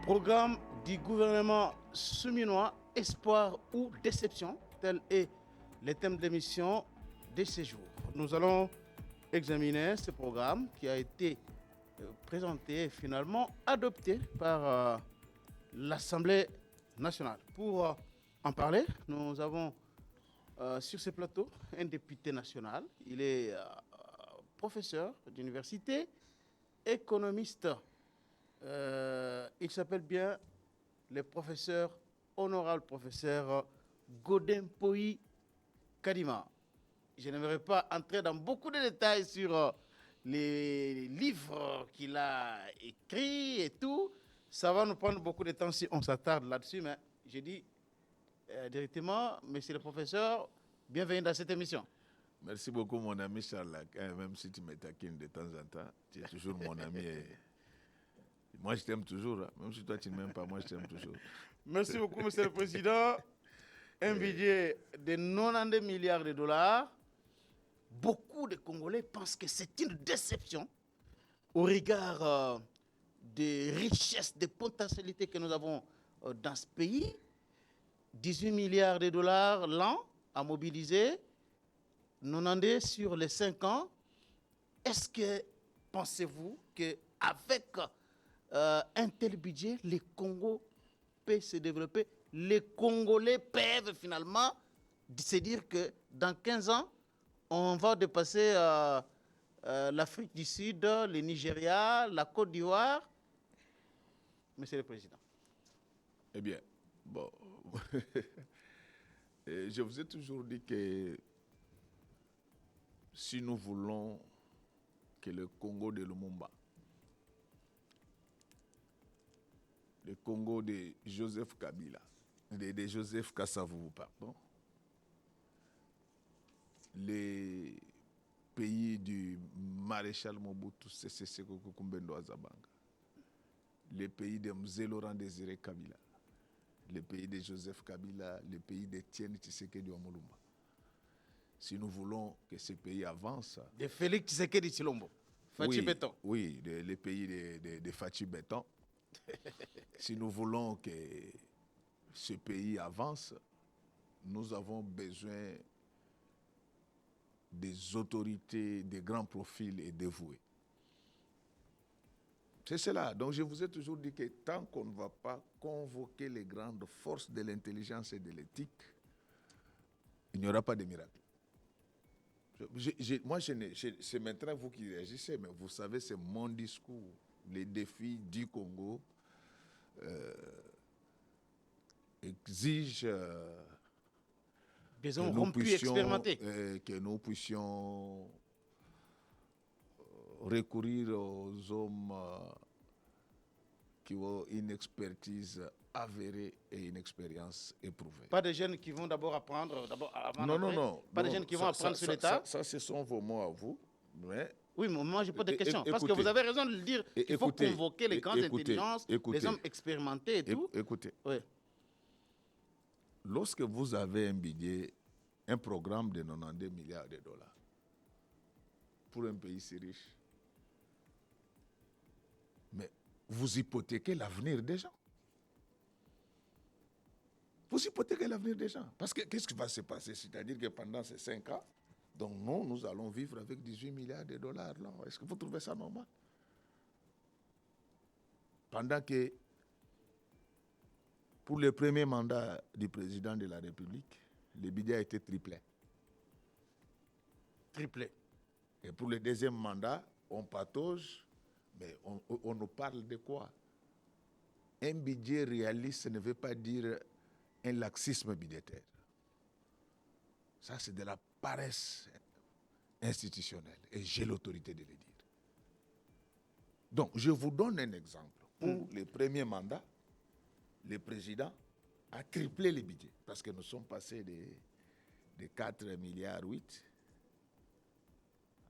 Programme du gouvernement souminois, espoir ou déception, tel est le thème de l'émission de ce jour. Nous allons examiner ce programme qui a été présenté et finalement adopté par l'Assemblée nationale. Pour en parler, nous avons sur ce plateau un député national. Il est professeur d'université, économiste. Il s'appelle bien le professeur, honorable professeur Godin Poyi Kadima. Je n'aimerais pas entrer dans beaucoup de détails sur les livres qu'il a écrits et tout. Ça va nous prendre beaucoup de temps si on s'attarde là-dessus, mais je dis directement, monsieur le professeur, bienvenue dans cette émission. Merci beaucoup, mon ami Charles. Même si tu me taquines de temps en temps, tu es toujours mon ami. Et moi, je t'aime toujours. Même si toi, tu ne m'aimes pas, moi, je t'aime toujours. Merci beaucoup, monsieur le président. Un budget de 92 milliards de dollars. Beaucoup de Congolais pensent que c'est une déception au regard des richesses, des potentialités que nous avons dans ce pays. 18 milliards de dollars l'an à mobiliser, 92 sur les 5 ans. Est-ce que, pensez-vous qu'avec un tel budget, les Congos peuvent se développer? Les Congolais peuvent finalement se dire que dans 15 ans, on va dépasser l'Afrique du Sud, le Nigeria, la Côte d'Ivoire. Monsieur le Président. Eh bien, bon, je vous ai toujours dit que si nous voulons que le Congo de Lumumba, le Congo de Joseph Kabila, de Joseph Kasavubu, pardon, les pays du maréchal Mobutu Sese Seko Kumbendo Azabanga, les pays de Mzee Laurent Désiré Kabila, les pays de Joseph Kabila, les pays d'Étienne Tshisekedi Omolumba. Si nous voulons que ces pays avancent... De Félix Tshisekedi Tshilombo, Fachi Béton. Oui, les pays de Fachi Béton. Si nous voulons que ce pays avance, nous avons besoin des autorités, des grands profils et dévoués. C'est cela. Donc je vous ai toujours dit que tant qu'on ne va pas convoquer les grandes forces de l'intelligence et de l'éthique, il n'y aura pas de miracle. C'est maintenant vous qui réagissez, mais vous savez, c'est mon discours. Les défis du Congo exigent que nous puissions recourir aux hommes qui ont une expertise avérée et une expérience éprouvée. Pas des jeunes qui vont d'abord apprendre, non. Pas des jeunes qui vont apprendre sur l'État. Ça, ce sont vos mots à vous. Mais oui, mais moi, je pose des questions. Parce que vous avez raison de le dire. Il faut convoquer les grandes intelligences, les hommes expérimentés et tout. Écoutez. Oui. Lorsque vous avez un budget, un programme de 92 milliards de dollars pour un pays si riche, mais vous hypothéquez l'avenir des gens. Vous hypothéquez l'avenir des gens. Parce que qu'est-ce qui va se passer? C'est-à-dire que pendant ces 5 ans, donc nous allons vivre avec 18 milliards de dollars. Là. Est-ce que vous trouvez ça normal? Pendant que, pour le premier mandat du président de la République, le budget a été triplé. Triplé. Et pour le deuxième mandat, on patauge, mais on nous parle de quoi? Un budget réaliste ne veut pas dire un laxisme budgétaire. Ça, c'est de la paresse institutionnelle. Et j'ai l'autorité de le dire. Donc, je vous donne un exemple. Pour le premier mandat, le président a triplé le budget. Parce que nous sommes passés de 4 milliards 8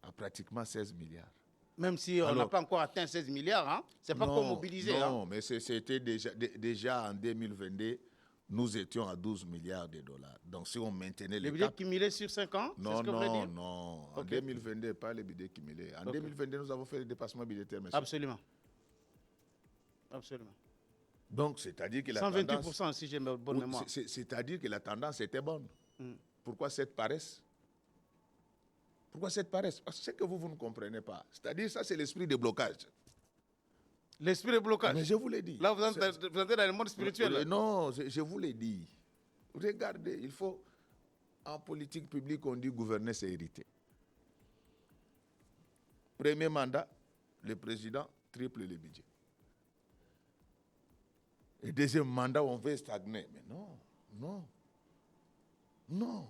à pratiquement 16 milliards. Même si on n'a pas encore atteint 16 milliards, hein? C'est pas encore mobilisé. Non, mais c'était déjà en 2022, nous étions à 12 milliards de dollars. Donc si on maintenait le budget cumulé sur 5 ans, non, c'est ce que vous voulez dire? Non. En 2022, pas le budget cumulé. En 2022, nous avons fait le dépassement budgétaire, monsieur. Absolument. Donc, c'est-à-dire que la tendance... 128% si j'ai bonne mémoire. C'est-à-dire que la tendance était bonne. Mm. Pourquoi cette paresse? Pourquoi cette paresse? Parce que c'est que vous ne comprenez pas. C'est-à-dire, ça, c'est l'esprit de blocage. L'esprit de blocage. Mais je vous l'ai dit. Là, vous entrez dans le monde spirituel. Non, je vous l'ai dit. Regardez, il faut... En politique publique, on dit gouverner, c'est hériter. Premier mandat, le président triple le budget. Et deuxième mandat, on veut stagner. Mais non, non, non.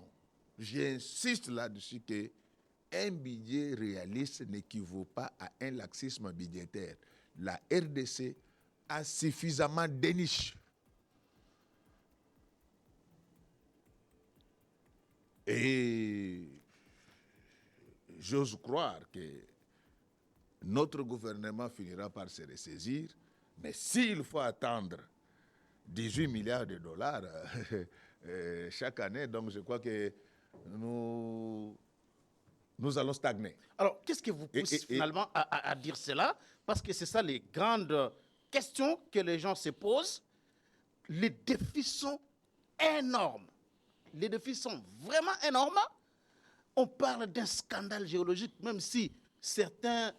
J'insiste là-dessus qu'un budget réaliste n'équivaut pas à un laxisme budgétaire. La RDC a suffisamment de niches. Et j'ose croire que notre gouvernement finira par se ressaisir, mais s'il faut attendre 18 milliards de dollars chaque année, donc je crois que nous allons stagner. Alors, qu'est-ce qui vous pousse finalement à dire cela? Parce que c'est ça les grandes questions que les gens se posent. Les défis sont énormes. Les défis sont vraiment énormes. On parle d'un scandale géologique, même si certaines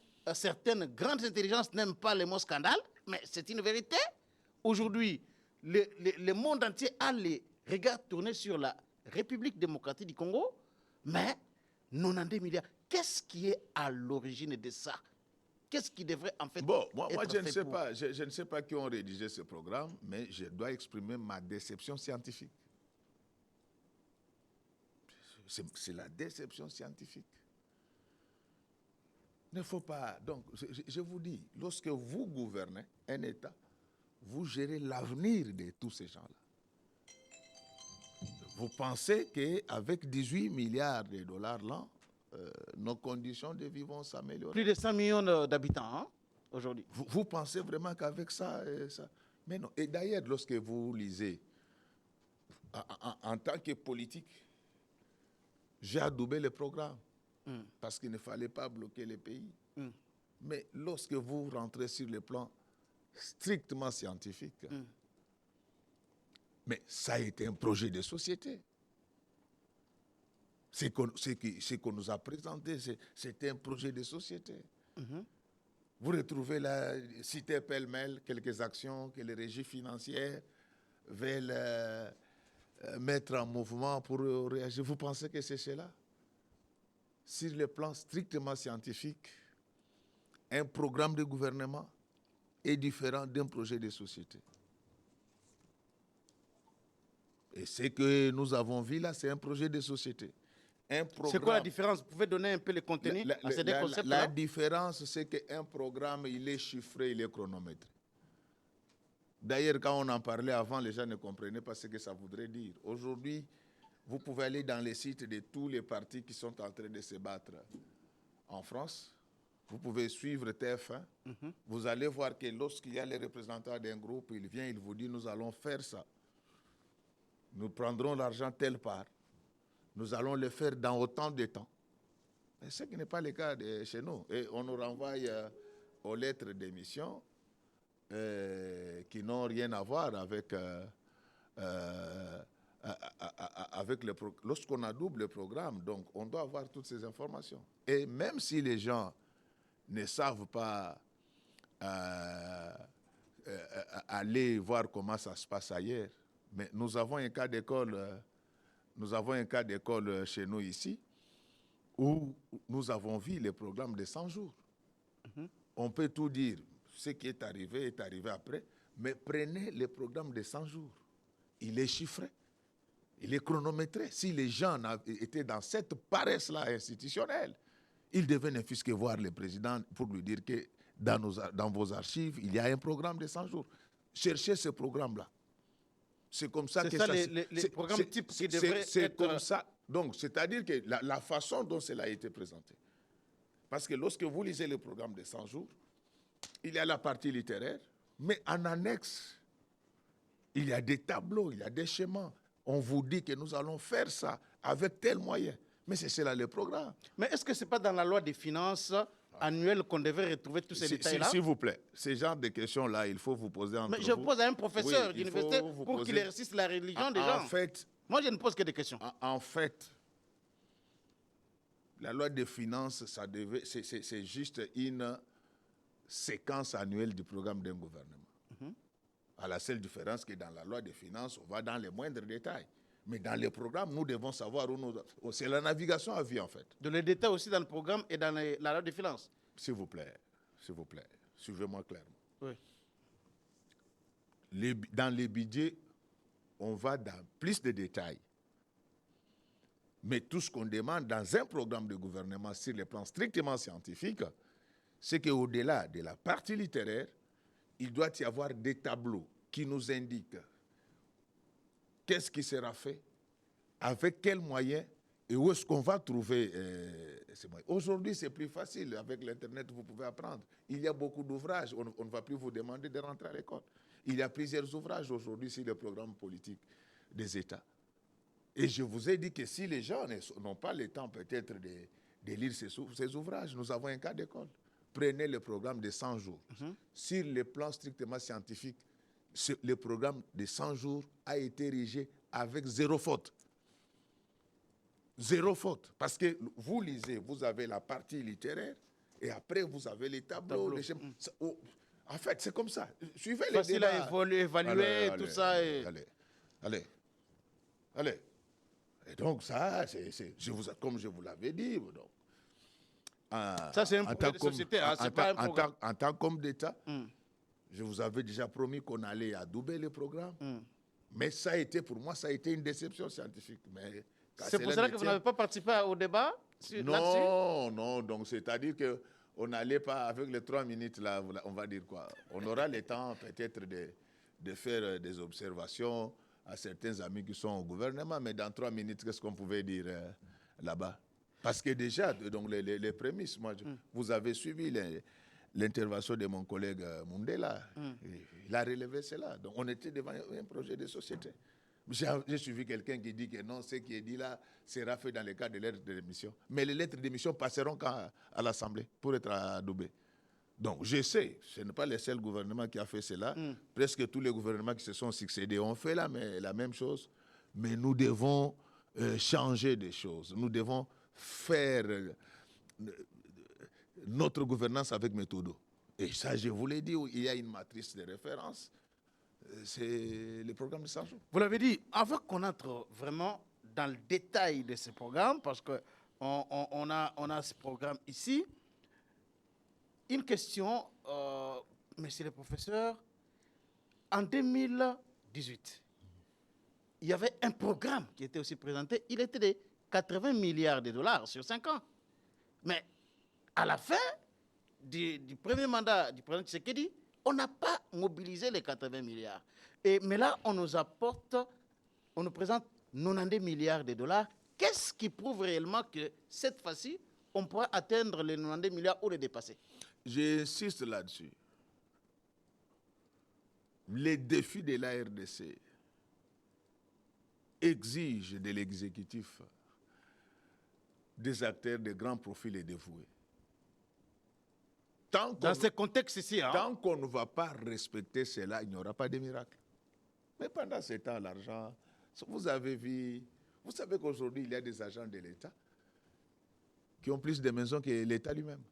grandes intelligences n'aiment pas le mot scandale, mais c'est une vérité. Aujourd'hui, le monde entier a les regards tournés sur la République démocratique du Congo, mais 90 milliards. Qu'est-ce qui est à l'origine de ça? Qu'est-ce qui devrait en fait moi je ne fait sais pour... pas. Je ne sais pas qui ont rédigé ce programme, mais je dois exprimer ma déception scientifique. C'est la déception scientifique. Il ne faut pas... Donc, je vous dis, lorsque vous gouvernez un État, vous gérez l'avenir de tous ces gens-là. Vous pensez qu'avec 18 milliards de dollars l'an, nos conditions de vie vont s'améliorer? Plus de 100 millions d'habitants hein, aujourd'hui. Vous pensez vraiment qu'avec ça, ça... Mais non. Et d'ailleurs, lorsque vous lisez, en tant que politique, j'ai adoubé le programme parce qu'il ne fallait pas bloquer les pays. Mais lorsque vous rentrez sur le plan strictement scientifique, mais ça a été un projet de société. Ce qu'on nous a présenté, c'était un projet de société. Vous retrouvez là, cité pêle-mêle, quelques actions que les régies financières veulent mettre en mouvement pour réagir. Vous pensez que c'est cela? Sur le plan strictement scientifique, un programme de gouvernement est différent d'un projet de société. Et ce que nous avons vu là, c'est un projet de société. C'est quoi la différence? Vous pouvez donner un peu le contenu à ces deux concepts-là? La différence, c'est qu'un programme, il est chiffré, il est chronométré. D'ailleurs, quand on en parlait avant, les gens ne comprenaient pas ce que ça voudrait dire. Aujourd'hui, vous pouvez aller dans les sites de tous les partis qui sont en train de se battre en France. Vous pouvez suivre TF1. Vous allez voir que lorsqu'il y a les représentants d'un groupe, il vient, il vous dit, nous allons faire ça. Nous prendrons l'argent telle part. Nous allons le faire dans autant de temps. Mais ce qui n'est pas le cas chez nous. Et on nous renvoie aux lettres d'émission qui n'ont rien à voir avec, lorsqu'on a double programme. Donc, on doit avoir toutes ces informations. Et même si les gens ne savent pas aller voir comment ça se passe ailleurs, mais nous avons un cas d'école, chez nous ici, où nous avons vu les programmes de 100 jours. On peut tout dire, ce qui est arrivé après, mais prenez le programme de 100 jours. Il est chiffré, il est chronométré. Si les gens étaient dans cette paresse-là institutionnelle, ils devaient ne fût-ce que voir le président pour lui dire que dans vos archives, il y a un programme de 100 jours. Cherchez ce programme-là. C'est comme ça que ça. Les programmes types qui devraient être... C'est comme ça. Donc, c'est-à-dire que la façon dont cela a été présenté. Parce que lorsque vous lisez le programme de 100 jours, il y a la partie littéraire, mais en annexe, il y a des tableaux, il y a des schémas. On vous dit que nous allons faire ça avec tel moyen. Mais c'est cela le programme. Mais est-ce que ce n'est pas dans la loi des finances annuel qu'on devait retrouver tous ces détails-là? S'il vous plaît, ce genre de questions-là, il faut vous poser entre Mais je vous. pose à un professeur Oui, d'université il faut vous pour qu'il poser- exerce la religion des En gens. fait, Moi, je ne pose que des questions. En fait, la loi des finances, c'est juste une séquence annuelle du programme d'un gouvernement. À la seule différence que dans la loi des finances, on va dans les moindres détails. Mais dans les programmes, nous devons savoir où nous... C'est la navigation à vue, en fait. De les détails aussi dans le programme et dans la loi de finances. S'il vous plaît, suivez-moi clairement. Oui. Dans les budgets, on va dans plus de détails. Mais tout ce qu'on demande dans un programme de gouvernement sur le plan strictement scientifique, c'est qu'au-delà de la partie littéraire, il doit y avoir des tableaux qui nous indiquent qu'est-ce qui sera fait, avec quels moyens et où est-ce qu'on va trouver ces moyens. Aujourd'hui, c'est plus facile. Avec l'Internet, vous pouvez apprendre. Il y a beaucoup d'ouvrages. On ne va plus vous demander de rentrer à l'école. Il y a plusieurs ouvrages aujourd'hui sur le programme politique des États. Et je vous ai dit que si les gens n'ont pas le temps peut-être de lire ces ouvrages, nous avons un cas d'école. Prenez le programme de 100 jours. Sur le plan strictement scientifique, le programme de 100 jours a été érigé avec 0 faute. 0 faute. Parce que vous lisez, vous avez la partie littéraire et après vous avez les tableaux. Les schémas. En fait, c'est comme ça. Suivez les débats. Facile à évaluer, tout ça. Allez. Et donc ça, comme je vous l'avais dit, donc, Ça, c'est un projet de société, c'est pas un programme. En tant qu'homme d'État, je vous avais déjà promis qu'on allait adouber le programme. Mais ça a été, pour moi, ça a été une déception scientifique. C'est pour cela que vous n'avez pas participé au débat là-dessus? Non. Donc, c'est-à-dire qu'on n'allait pas, avec les 3 minutes, là, on va dire quoi? On aura le temps, peut-être, de faire des observations à certains amis qui sont au gouvernement. Mais dans 3 minutes, qu'est-ce qu'on pouvait dire là-bas? Parce que déjà, donc les prémices, vous avez suivi l'intervention de mon collègue Mundela. Il a relevé cela. Donc, on était devant un projet de société. J'ai suivi quelqu'un qui dit que non, ce qui est dit là sera fait dans le cadre des lettres de démission. Mais les lettres de démission passeront quand à l'Assemblée pour être adoubées. Donc, je sais, ce n'est pas le seul gouvernement qui a fait cela. Presque tous les gouvernements qui se sont succédés ont fait la même chose. Mais nous devons changer des choses. Nous devons faire notre gouvernance avec méthode. Et ça, je vous l'ai dit, il y a une matrice de référence. C'est le programme de 100 jours. Vous l'avez dit, avant qu'on entre vraiment dans le détail de ce programme, parce qu'on a ce programme ici, une question, monsieur le professeur. En 2018, il y avait un programme qui était aussi présenté. Il était de 80 milliards de dollars sur 5 ans. Mais à la fin du premier mandat du président Tshisekedi, on n'a pas mobilisé les 80 milliards. Mais là, on nous présente 90 milliards de dollars. Qu'est-ce qui prouve réellement que cette fois-ci, on pourra atteindre les 90 milliards ou les dépasser? J'insiste là-dessus. Les défis de la RDC exigent de l'exécutif des acteurs de grands profils et dévoués. Dans ce contexte ici, tant qu'on ne va pas respecter cela, il n'y aura pas de miracle. Mais pendant ce temps, l'argent, vous avez vu, vous savez qu'aujourd'hui, il y a des agents de l'État qui ont plus de maisons que l'État lui-même.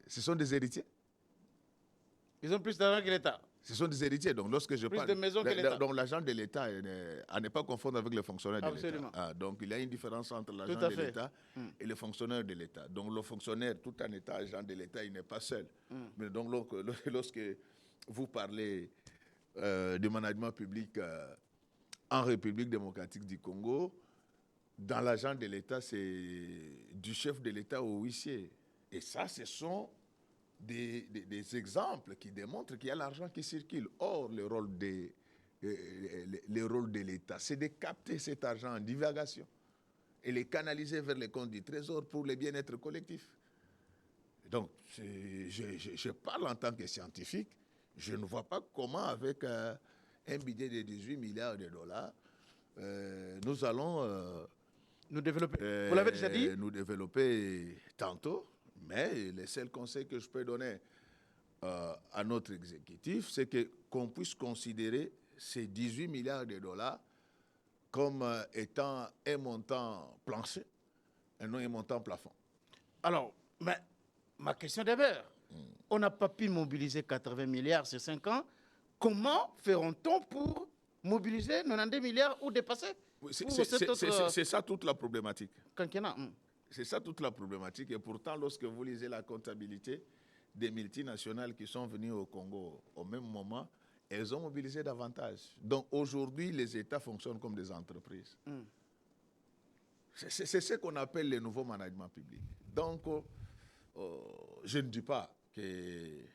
Ce sont des héritiers. Ils ont plus d'argent que l'État. Ce sont des héritiers. Donc, lorsque je parle. Plus de maisons que l'État. Donc, l'agent de l'État, à ne pas confondre avec le fonctionnaire de l'État. Donc, il y a une différence entre l'agent de l'État et le fonctionnaire de l'État. Donc, le fonctionnaire, tout en étant agent de l'État, il n'est pas seul. Mais donc, lorsque vous parlez du management public en République démocratique du Congo, dans l'agent de l'État, c'est du chef de l'État au huissier. Et ça, ce sont des exemples qui démontrent qu'il y a l'argent qui circule. Or, le rôle de l'État, c'est de capter cet argent en divagation et les canaliser vers les comptes du Trésor pour le bien-être collectif. Donc, je parle en tant que scientifique. Je ne vois pas comment, avec un budget de 18 milliards de dollars, nous allons nous développer. Vous l'avez déjà dit? Nous développer tantôt. Mais le seul conseil que je peux donner à notre exécutif, c'est qu'on puisse considérer ces 18 milliards de dollars comme étant un montant plancher et non un montant plafond. Alors, mais ma question demeure. On n'a pas pu mobiliser 80 milliards sur 5 ans. Comment feront-on pour mobiliser 90 milliards ou dépasser C'est ça toute la problématique. quinquennat? C'est ça toute la problématique. Et pourtant, lorsque vous lisez la comptabilité des multinationales qui sont venues au Congo au même moment, elles ont mobilisé davantage. Donc aujourd'hui, les États fonctionnent comme des entreprises. C'est ce qu'on appelle le nouveau management public. Donc, je ne dis pas qu'il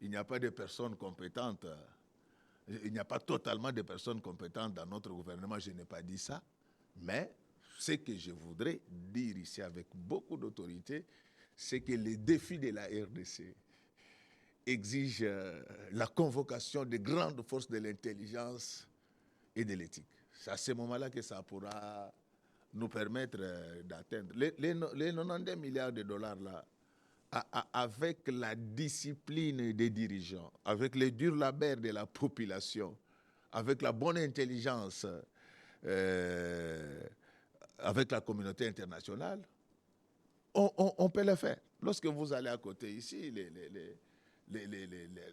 n'y a pas de personnes compétentes. Il n'y a pas totalement de personnes compétentes dans notre gouvernement, je n'ai pas dit ça. Mais ce que je voudrais dire ici avec beaucoup d'autorité, c'est que les défis de la RDC exigent la convocation de grandes forces de l'intelligence et de l'éthique. C'est à ce moment-là que ça pourra nous permettre d'atteindre les 90 milliards de dollars là, avec la discipline des dirigeants, avec le dur labeur de la population, avec la bonne intelligence, avec la communauté internationale, on peut le faire. Lorsque vous allez à côté ici,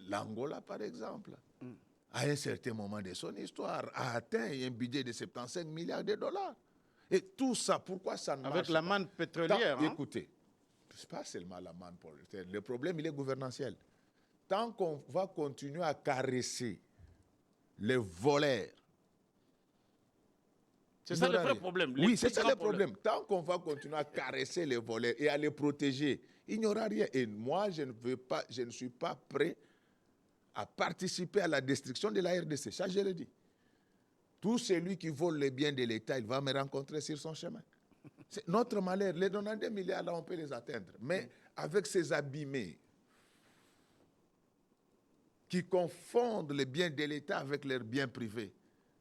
l'Angola par exemple, à un certain moment de son histoire, a atteint un budget de 75 milliards de dollars. Et tout ça, pourquoi ça ne marche pas? Avec la manne pétrolière. Écoutez, ce n'est pas seulement la manne pétrolière. Le problème, il est gouvernantiel. Tant qu'on va continuer à caresser les voleurs, c'est ça le vrai problème. Oui, c'est ça le problème. Tant qu'on va continuer à caresser les voleurs et à les protéger, il n'y aura rien. Et moi, je ne suis pas prêt à participer à la destruction de la RDC. Ça, je le dis. Tout celui qui vole les biens de l'État, il va me rencontrer sur son chemin. C'est notre malheur. Les 90 milliards, là, on peut les atteindre. Mais avec ces abîmés qui confondent les biens de l'État avec leurs biens privés,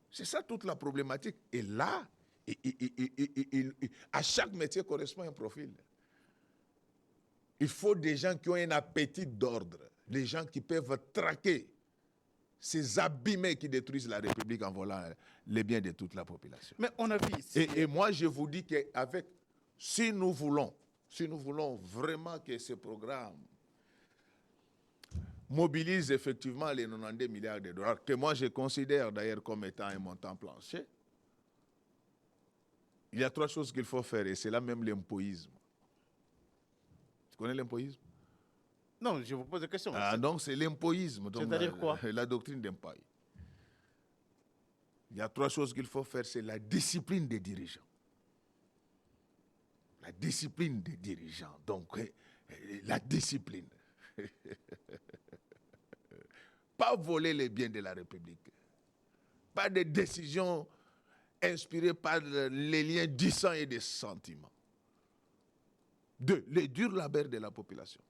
c'est ça toute la problématique. Et là, à chaque métier correspond un profil. Il faut des gens qui ont un appétit d'ordre, des gens qui peuvent traquer ces abîmés qui détruisent la République en volant les biens de toute la population. Mais on a vu ici. Et moi, je vous dis que si nous voulons vraiment que ce programme mobilise effectivement les 92 milliards de dollars, que moi je considère d'ailleurs comme étant un montant plancher, il y a 3 choses qu'il faut faire, et c'est là même l'impoïsme. Tu connais l'impoïsme? Non, je vous pose des questions. Donc c'est l'impoïsme. C'est-à-dire quoi? La doctrine d'Impaï. Il y a 3 choses qu'il faut faire, c'est la discipline des dirigeants. La discipline des dirigeants. Donc, la discipline. Pas voler les biens de la République. Pas de décisions inspirées par les liens du sang et des sentiments. 2, le dur labeur de la population.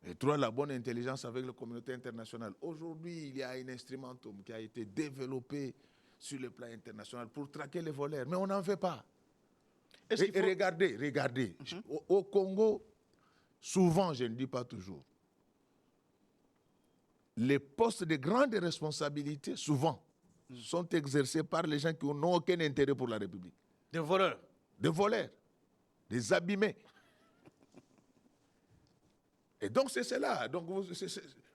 Et 3, la bonne intelligence avec la communauté internationale. Aujourd'hui, il y a un instrumentum qui a été développé sur le plan international pour traquer les voleurs. Mais on n'en fait pas. Et regardez. Au Congo, souvent, je ne dis pas toujours, les postes de grande responsabilité, souvent, sont exercés par les gens qui n'ont aucun intérêt pour la République. Des voleurs. Des voleurs. Des abîmés. Et donc, c'est cela. Donc,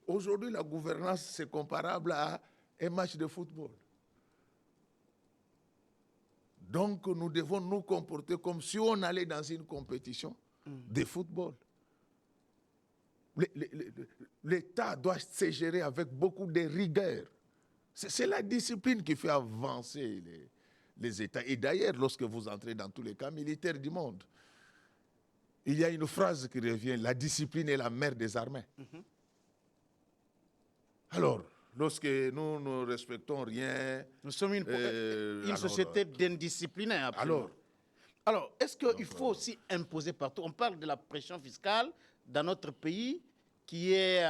aujourd'hui, la gouvernance, c'est comparable à un match de football. Donc, nous devons nous comporter comme si on allait dans une compétition de football. L'État doit se gérer avec beaucoup de rigueur. C'est la discipline qui fait avancer les États. Et d'ailleurs, lorsque vous entrez dans tous les camps militaires du monde, il y a une phrase qui revient, la discipline est la mère des armées. Alors, lorsque nous ne respectons rien... Nous sommes une société d'indisciplinés. Alors, est-ce qu'il faut aussi imposer partout? On parle de la pression fiscale dans notre pays qui n'est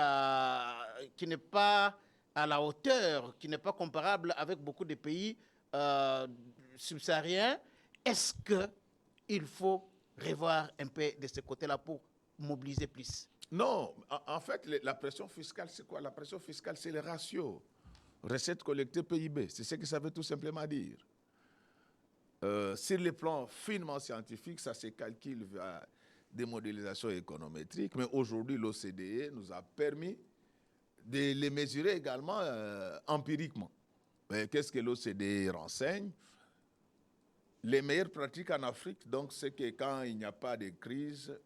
pas à la hauteur, qui n'est pas comparable avec beaucoup de pays subsahariens. Est-ce qu'il faut revoir un peu de ce côté-là pour mobiliser plus? Non, en fait, la pression fiscale, c'est quoi? La pression fiscale, c'est le ratio. Recettes collectées PIB. C'est ce que ça veut tout simplement dire. Sur le plan finement scientifique, ça se calcule via des modélisations économétriques. Mais aujourd'hui, l'OCDE nous a permis de les mesurer également empiriquement. Qu'est-ce que l'OCDE renseigne? Les meilleures pratiques en Afrique, donc, c'est que quand il n'y a pas de crise,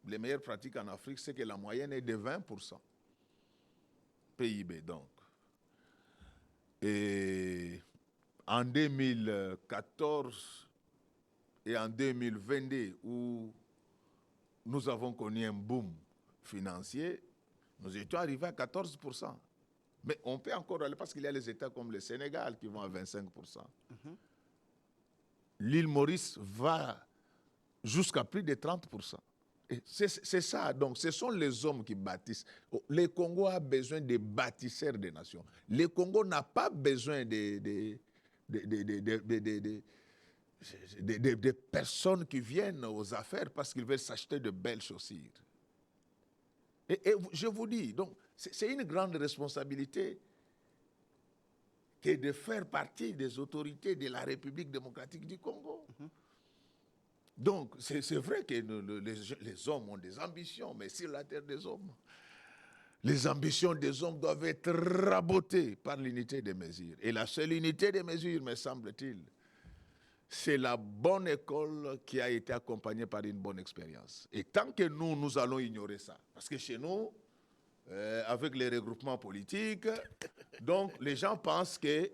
les meilleures pratiques en Afrique, c'est que la moyenne est de 20% PIB, donc. Et en 2014 et en 2022, où nous avons connu un boom financier, nous étions arrivés à 14%. Mais on peut encore aller, parce qu'il y a les États comme le Sénégal qui vont à 25%. L'île Maurice va jusqu'à plus de 30%. C'est ça, donc ce sont les hommes qui bâtissent. Le Congo a besoin de bâtisseurs de nations. Le Congo n'a pas besoin de personnes qui viennent aux affaires parce qu'ils veulent s'acheter de belles chaussures. Et je vous dis, donc, c'est une grande responsabilité que de faire partie des autorités de la République démocratique du Congo. Donc, c'est vrai que les hommes ont des ambitions, mais sur la terre des hommes, les ambitions des hommes doivent être rabotées par l'unité des mesures. Et la seule unité des mesures, me semble-t-il, c'est la bonne école qui a été accompagnée par une bonne expérience. Et tant que nous allons ignorer ça, parce que chez nous, avec les regroupements politiques, donc les gens pensent que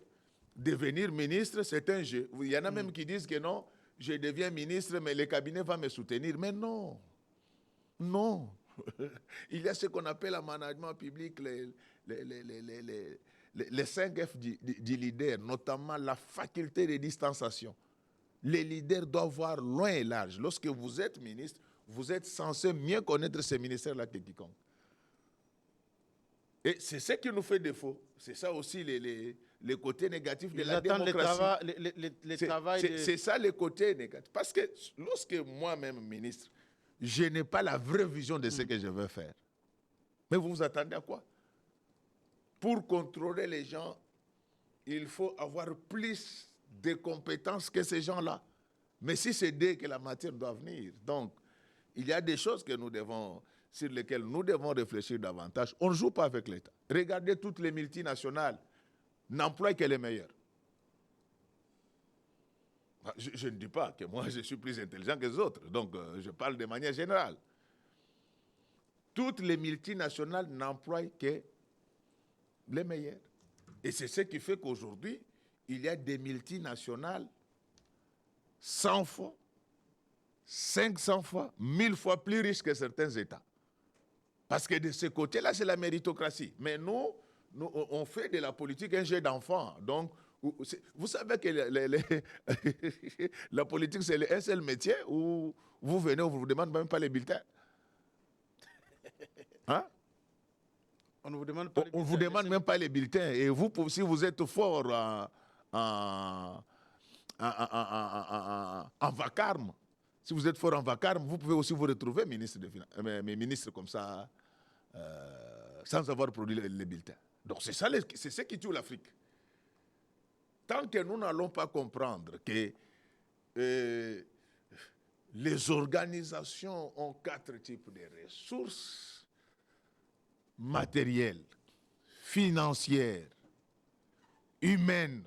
devenir ministre, c'est un jeu. Il y en a même qui disent que non, je deviens ministre, mais le cabinet va me soutenir. Mais non, non. Il y a ce qu'on appelle en management public les 5 F du leader, notamment la faculté de distanciation. Les leaders doivent voir loin et large. Lorsque vous êtes ministre, vous êtes censé mieux connaître ce ministère-là que quiconque. Et c'est ce qui nous fait défaut. C'est ça aussi les côtés négatifs de la démocratie. C'est ça les côtés négatifs. Parce que lorsque moi-même, ministre, je n'ai pas la vraie vision de ce que je veux faire. Mais vous vous attendez à quoi? Pour contrôler les gens, il faut avoir plus de compétences que ces gens-là. Mais si c'est d'eux que la matière doit venir. Donc, il y a des choses que nous devons, sur lesquelles nous devons réfléchir davantage. On ne joue pas avec l'État. Regardez toutes les multinationales n'emploient que les meilleurs. Je ne dis pas que moi je suis plus intelligent que les autres, donc je parle de manière générale. Toutes les multinationales n'emploient que les meilleurs. Et c'est ce qui fait qu'aujourd'hui, il y a des multinationales 100 fois, 500 fois, 1000 fois plus riches que certains États. Parce que de ce côté-là, c'est la méritocratie. Mais nous, on fait de la politique un jeu d'enfant. Donc, vous savez que la politique, c'est un seul métier où vous venez, on ne vous demande même pas les bulletins. Hein? On ne vous demande pas les bulletins. On ne vous demande même pas les bulletins. Et vous, si vous êtes fort en vacarme, si vous êtes fort en vacarme, vous pouvez aussi vous retrouver ministre des Finances, mais ministre comme ça, sans avoir produit les bulletins. Donc c'est ça, c'est ce qui tue l'Afrique. Tant que nous n'allons pas comprendre que les organisations ont 4 types de ressources matérielles, financières, humaines,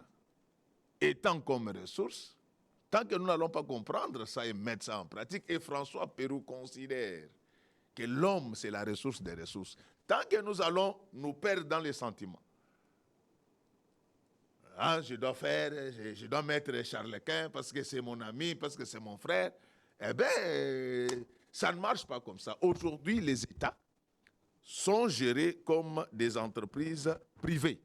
étant comme ressources, tant que nous n'allons pas comprendre ça et mettre ça en pratique, et François Pérou considère que l'homme, c'est la ressource des ressources, tant que nous allons nous perdre dans les sentiments, hein, je dois mettre Charles Quint parce que c'est mon ami, parce que c'est mon frère, eh bien, ça ne marche pas comme ça. Aujourd'hui, les États sont gérés comme des entreprises privées.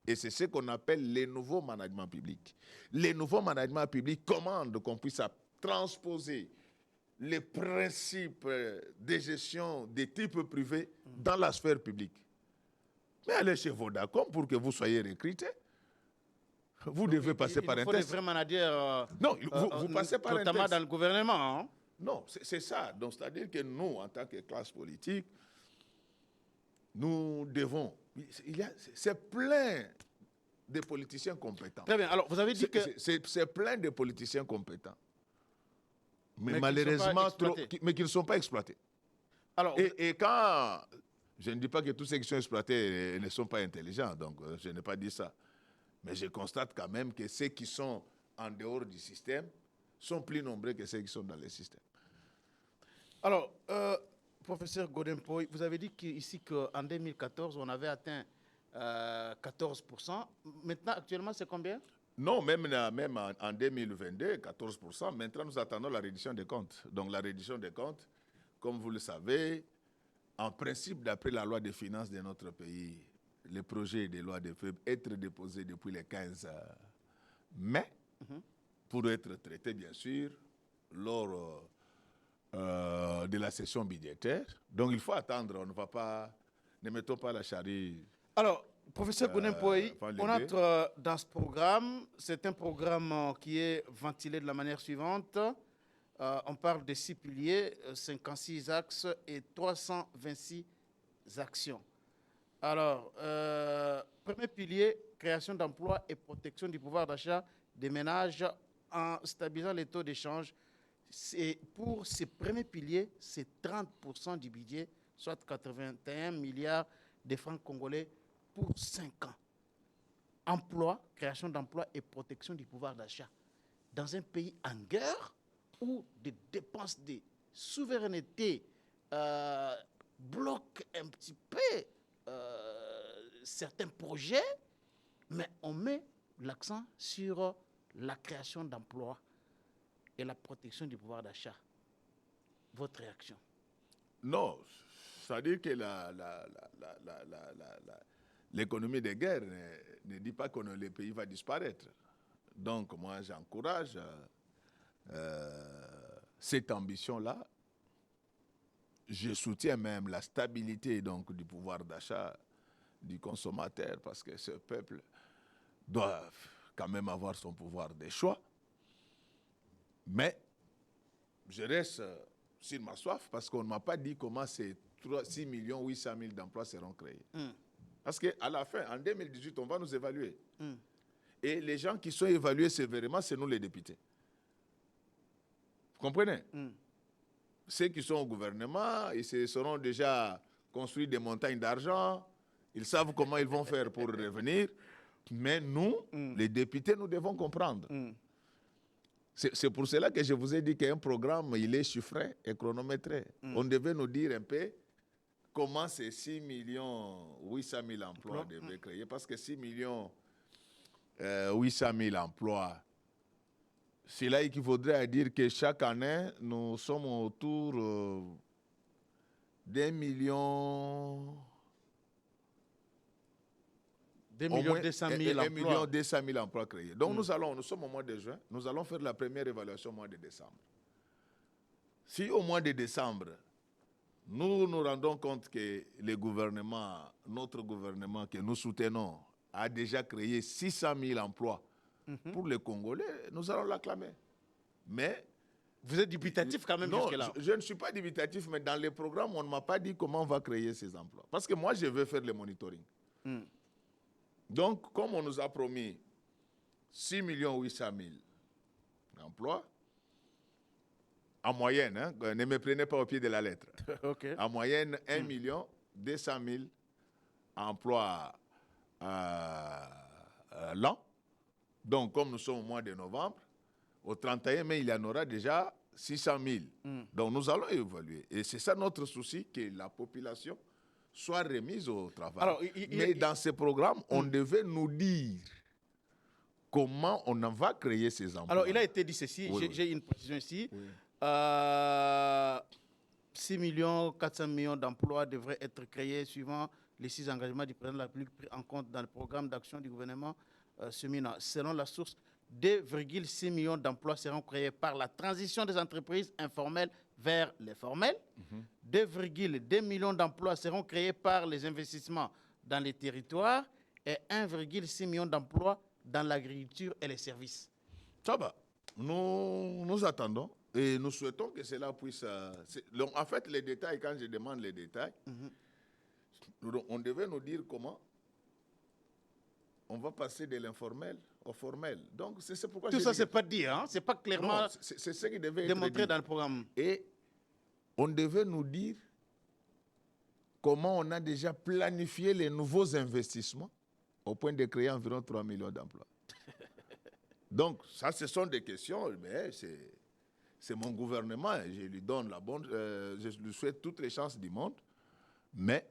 Et c'est ce qu'on appelle les nouveaux managements publics. Les nouveaux managements publics commandent qu'on puisse transposer les principes de gestion des types privés dans la sphère publique. Mais allez chez Vodacom pour que vous soyez recruté. Vous devez passer par un test. Il faut des vrais managers, non, vous passez par un test. Notamment dans le gouvernement. Hein? Non, c'est ça. Donc, c'est-à-dire que nous, en tant que classe politique, nous devons... C'est plein de politiciens compétents. Très bien. Alors, vous avez dit que... C'est plein de politiciens compétents. Mais qui malheureusement, mais qui ne sont pas exploités. Alors, et quand... Je ne dis pas que tous ceux qui sont exploités ne sont pas intelligents, donc je n'ai pas dit ça. Mais je constate quand même que ceux qui sont en dehors du système sont plus nombreux que ceux qui sont dans le système. Alors, professeur Godempoy, vous avez dit ici qu'en 2014, on avait atteint 14%. Maintenant, actuellement, c'est combien? Non, même en 2022, 14%. Maintenant, nous attendons la reddition des comptes. Donc, la reddition des comptes, comme vous le savez, en principe, d'après la loi des finances de notre pays, les projets de loi peuvent être déposés depuis le 15 mai pour être traités, bien sûr, lors de la session budgétaire. Donc, il faut attendre. On ne va pas... Ne mettons pas la charrue... Alors, professeur Godempoy, on entre dans ce programme. C'est un programme qui est ventilé de la manière suivante. On parle de 6 piliers, 56 axes et 326 actions. Alors, premier pilier, création d'emplois et protection du pouvoir d'achat des ménages en stabilisant les taux d'échange. Pour ces premiers piliers, c'est 30% du budget, soit 81 milliards de francs congolais pour 5 ans. Emploi, création d'emplois et protection du pouvoir d'achat. Dans un pays en guerre, où des dépenses de souveraineté bloquent un petit peu certains projets, mais on met l'accent sur la création d'emplois et la protection du pouvoir d'achat. Votre réaction? Non, c'est-à-dire que l'économie de guerre ne dit pas que le pays va disparaître. Donc, moi, j'encourage cette ambition-là. Je soutiens même la stabilité donc, du pouvoir d'achat du consommateur parce que ce peuple doit quand même avoir son pouvoir de choix. Mais je reste sur ma soif parce qu'on ne m'a pas dit comment ces 6 800 000 d'emplois seront créés. Parce qu'à la fin, en 2018, on va nous évaluer. Et les gens qui sont évalués sévèrement, c'est nous les députés. Vous comprenez? Ceux qui sont au gouvernement, ils se seront déjà construits des montagnes d'argent. Ils savent comment ils vont faire pour revenir. Mais nous, les députés, nous devons comprendre. C'est pour cela que je vous ai dit qu'un programme, il est chiffré et chronométré. On devait nous dire un peu comment ces 6 800 000 emplois devaient créer. Parce que 6 800 000 emplois, cela équivaudrait à dire que chaque année, nous sommes autour d'1 million... 2 200 000 emplois. 1 million 200 000 emplois créés. Donc nous sommes au mois de juin, nous allons faire la première évaluation au mois de décembre. Si au mois de décembre, nous nous rendons compte que le gouvernement, notre gouvernement que nous soutenons, a déjà créé 600 000 emplois pour les Congolais, nous allons l'acclamer. Mais... Vous êtes dubitatif quand même jusque-là? Je ne suis pas dubitatif, mais dans les programmes, on ne m'a pas dit comment on va créer ces emplois. Parce que moi, je veux faire le monitoring. Donc, comme on nous a promis 6 800 000 emplois, en moyenne, hein, ne me prenez pas au pied de la lettre, en moyenne, 1 million 200 000 emplois l'an. Donc, comme nous sommes au mois de novembre, au 31 mai, il y en aura déjà 600 000. Donc, nous allons évaluer. Et c'est ça notre souci, que la population soit remise au travail. Alors, mais dans ce programme, on devait nous dire comment on en va créer ces emplois. Alors, il a été dit ceci, j'ai une précision ici. 6 400 000 d'emplois devraient être créés suivant les 6 engagements du président de la République pris en compte dans le programme d'action du gouvernement Semina. Selon la source, 2,6 millions d'emplois seront créés par la transition des entreprises informelles vers les formels. 2,2 millions d'emplois seront créés par les investissements dans les territoires et 1,6 million d'emplois dans l'agriculture et les services. Ça va. Nous attendons. Et nous souhaitons que cela puisse... donc, en fait, les détails, quand je demande les détails, on devait nous dire comment on va passer de l'informel au formel. Donc, c'est pourquoi Tout je ça, dis ce n'est pas dit, hein? Ce n'est pas clairement non, c'est ce qui devait être démontré dit. dans le programme. Et on devait nous dire comment on a déjà planifié les nouveaux investissements au point de créer environ 3 millions d'emplois. Donc, ça, ce sont des questions, mais c'est mon gouvernement, et je lui donne je lui souhaite toutes les chances du monde, mais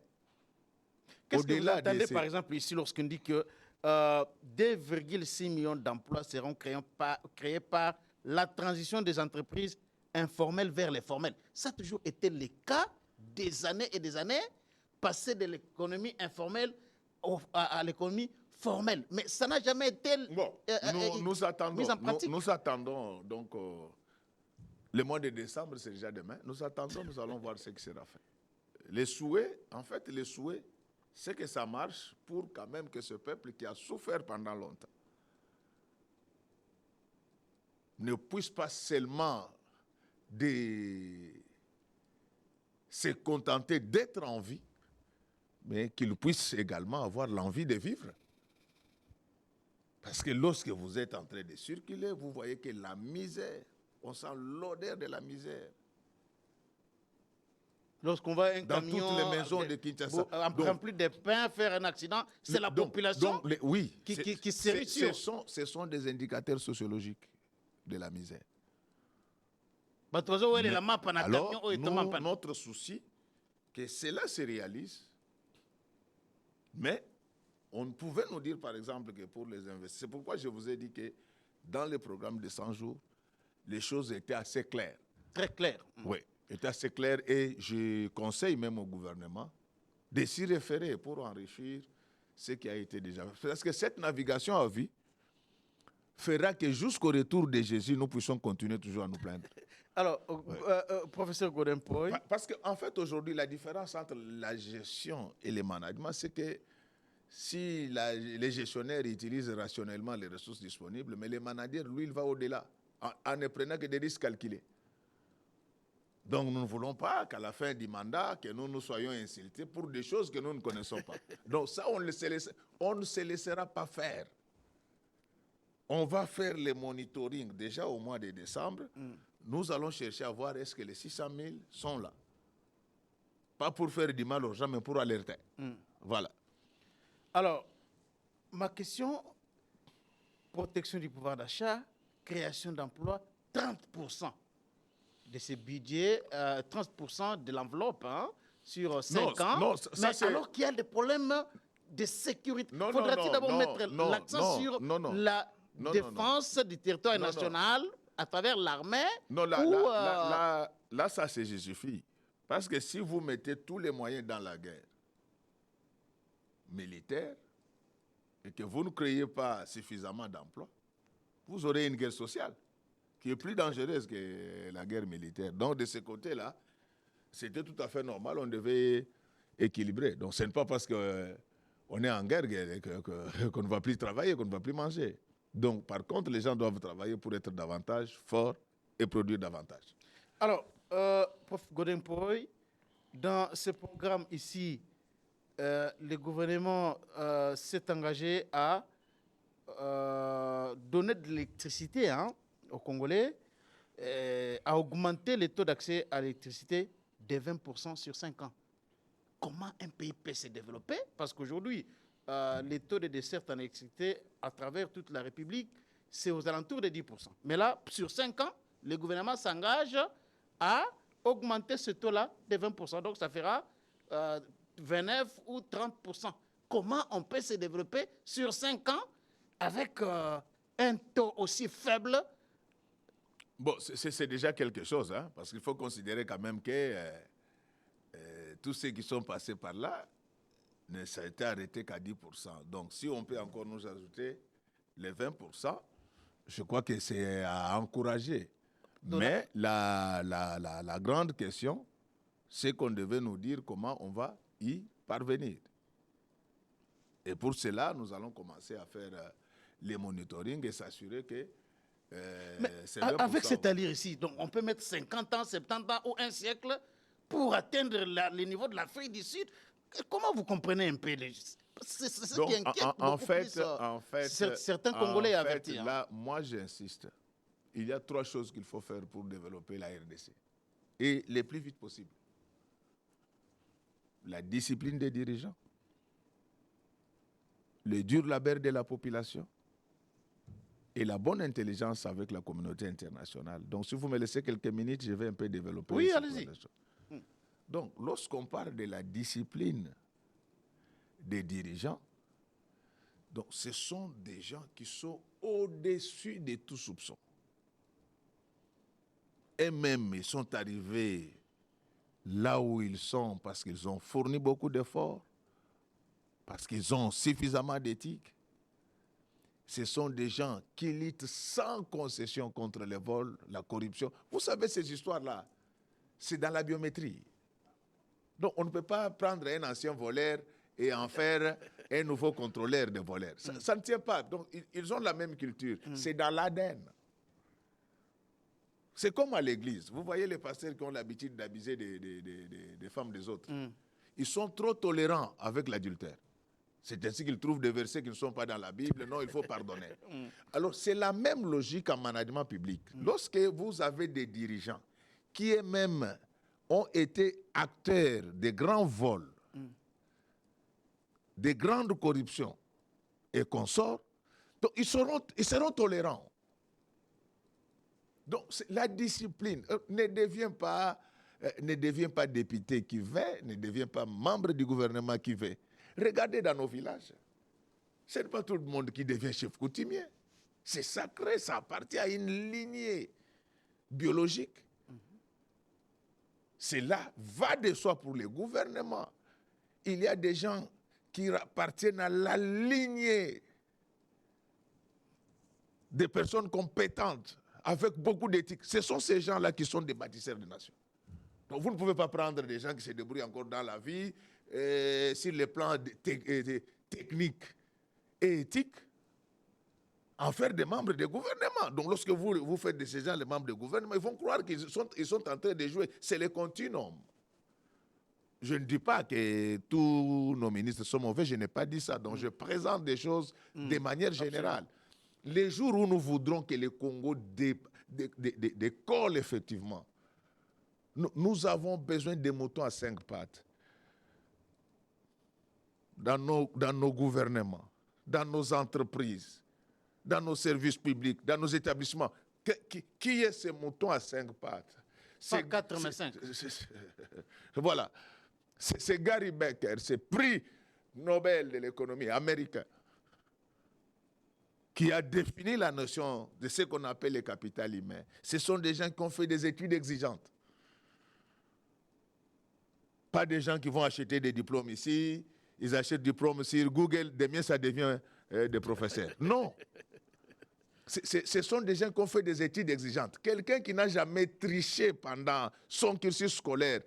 Qu'est-ce que vous au-delà entendez, de ces... par exemple, ici, lorsqu'on dit que 2,6 millions d'emplois seront créés par la transition des entreprises informelles vers les formelles? Ça a toujours été le cas des années et des années, passer de l'économie informelle à l'économie formelle. Mais ça n'a jamais été Bon, nous attendons, mis en pratique. nous attendons, donc, le mois de décembre, c'est déjà demain. Nous attendons, nous allons voir ce qui sera fait. Les souhaits, c'est que ça marche pour quand même que ce peuple qui a souffert pendant longtemps ne puisse pas seulement se contenter d'être en vie, mais qu'il puisse également avoir l'envie de vivre. Parce que lorsque vous êtes en train de circuler, vous voyez que la misère, on sent l'odeur de la misère. Lorsqu'on va un Dans camion toutes les maisons de Kinshasa. rempli de pain faire un accident, c'est la population oui, qui se sur. Ce sont des indicateurs sociologiques de la misère. Alors, notre souci, que cela se réalise, mais on pouvait nous dire, par exemple, que pour les investissements, c'est pourquoi je vous ai dit que dans le programme de 100 jours, les choses étaient assez claires. Très claires. Oui, étaient assez claires, et je conseille même au gouvernement de s'y référer pour enrichir ce qui a été déjà fait. Parce que cette navigation à vue fera que jusqu'au retour de Jésus, nous puissions continuer toujours à nous plaindre. Alors, professeur Godempoy. Parce qu'en fait, aujourd'hui, la différence entre la gestion et le management, c'est que si les gestionnaires utilisent rationnellement les ressources disponibles, mais le manager, lui, il va au-delà, en ne prenant que des risques calculés. Donc, nous ne voulons pas qu'à la fin du mandat, que nous soyons insultés pour des choses que nous ne connaissons pas. Donc ça, on ne se laissera pas faire. On va faire le monitoring déjà au mois de décembre. Nous allons chercher à voir est-ce que les 600 000 sont là. Pas pour faire du mal aux gens, mais pour alerter. Voilà. Alors, ma question, protection du pouvoir d'achat, création d'emplois, 30% de ce budget, 30% de l'enveloppe sur 5 ans. Non, mais alors qu'il y a des problèmes de sécurité. Faudra-t-il d'abord mettre l'accent sur la défense du territoire national à travers l'armée? Non, là, ça se justifie. Parce que si vous mettez tous les moyens dans la guerre militaire et que vous ne créez pas suffisamment d'emplois, vous aurez une guerre sociale qui est plus dangereuse que la guerre militaire. Donc, de ce côté-là, c'était tout à fait normal, on devait équilibrer. Donc, ce n'est pas parce qu'on est en guerre qu'on ne va plus travailler, qu'on ne va plus manger. Donc, par contre, les gens doivent travailler pour être davantage forts et produire davantage. Alors, Prof. Godempoy, dans ce programme ici, le gouvernement s'est engagé à donner de l'électricité aux Congolais, à augmenter les taux d'accès à l'électricité de 20% sur 5 ans. Comment un pays peut se développer? Parce qu'aujourd'hui, les taux de desserte en électricité à travers toute la République, c'est aux alentours de 10%. Mais là, sur 5 ans, le gouvernement s'engage à augmenter ce taux-là de 20%. Donc, ça fera 29 ou 30%. Comment on peut se développer sur 5 ans avec un taux aussi faible? Bon, c'est déjà quelque chose, parce qu'il faut considérer quand même que tous ceux qui sont passés par là ne s'est été arrêté qu'à 10%. Donc, si on peut encore nous ajouter les 20%, je crois que c'est à encourager. Mais la grande question, c'est qu'on devait nous dire comment on va y parvenir. Et pour cela, nous allons commencer à faire les monitoring et s'assurer que Mais c'est avec 20%. cette allure ici, donc on peut mettre 50 ans, 70 ans ou un siècle pour atteindre le niveau de l'Afrique du Sud. Comment vous comprenez un peu c'est ce Donc, qui inquiète beaucoup plus certains Congolais avertis. Hein. Là, moi, j'insiste. Il y a 3 choses qu'il faut faire pour développer la RDC. Et le plus vite possible. La discipline des dirigeants, le dur labeur de la population et la bonne intelligence avec la communauté internationale. Donc, si vous me laissez quelques minutes, je vais un peu développer. Oui, allez-y. Donc, lorsqu'on parle de la discipline des dirigeants, donc ce sont des gens qui sont au-dessus de tout soupçon. Et même, ils sont arrivés là où ils sont parce qu'ils ont fourni beaucoup d'efforts, parce qu'ils ont suffisamment d'éthique. Ce sont des gens qui luttent sans concession contre les vols, la corruption. Vous savez, ces histoires-là, c'est dans la biométrie. Donc, on ne peut pas prendre un ancien voleur et en faire un nouveau contrôleur de voleurs. Ça ne tient pas. Donc, ils ont la même culture. C'est dans l'ADN. C'est comme à l'église. Vous voyez les pasteurs qui ont l'habitude d'abuser des femmes des autres. Ils sont trop tolérants avec l'adultère. C'est ainsi qu'ils trouvent des versets qui ne sont pas dans la Bible. Non, il faut pardonner. Alors, c'est la même logique en management public. Lorsque vous avez des dirigeants qui eux-mêmes ont été acteurs de grands vols, de grandes corruptions et consorts, donc ils seront tolérants. Donc, la discipline ne devient pas député qui veut, ne devient pas membre du gouvernement qui veut. Regardez dans nos villages. Ce n'est pas tout le monde qui devient chef coutumier. C'est sacré, ça appartient à une lignée biologique. Cela va de soi pour les gouvernements. Il y a des gens qui appartiennent à la lignée des personnes compétentes, avec beaucoup d'éthique. Ce sont ces gens-là qui sont des bâtisseurs de nations. Donc vous ne pouvez pas prendre des gens qui se débrouillent encore dans la vie, sur les plans techniques et éthiques, en faire des membres des gouvernements. Donc lorsque vous faites de ces gens les membres des gouvernements, ils vont croire qu'ils sont en train de jouer. C'est le continuum. Je ne dis pas que tous nos ministres sont mauvais, je n'ai pas dit ça. Donc je présente des choses de manière générale. Les jours où nous voudrons que le Congo décolle effectivement, nous avons besoin de moutons à 5 pattes dans nos gouvernements, dans nos entreprises, dans nos services publics, dans nos établissements. Qui est ce mouton à 5 pattes? Pas 4, mais 5. Voilà. C'est Gary Becker, c'est prix Nobel de l'économie américain, qui a défini la notion de ce qu'on appelle le capital humain. Ce sont des gens qui ont fait des études exigeantes. Pas des gens qui vont acheter des diplômes ici, ils achètent des diplômes sur Google, demain ça devient des professeurs. Non. Ce sont des gens qui ont fait des études exigeantes. Quelqu'un qui n'a jamais triché pendant son cursus scolaire,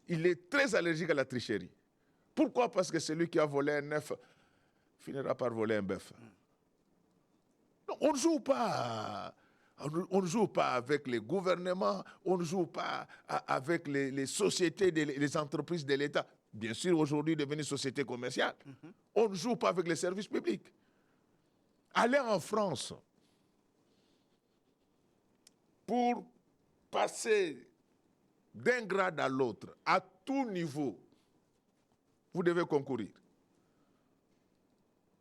il est très allergique à la tricherie. Pourquoi? Parce que celui qui a volé un œuf finira par voler un bœuf. On ne joue pas. On ne joue pas avec les gouvernements, on ne joue pas avec les sociétés, les entreprises de l'État. Bien sûr, aujourd'hui, devenir société commerciale. On ne joue pas avec les services publics. Allez en France pour passer d'un grade à l'autre, à tout niveau, vous devez concourir.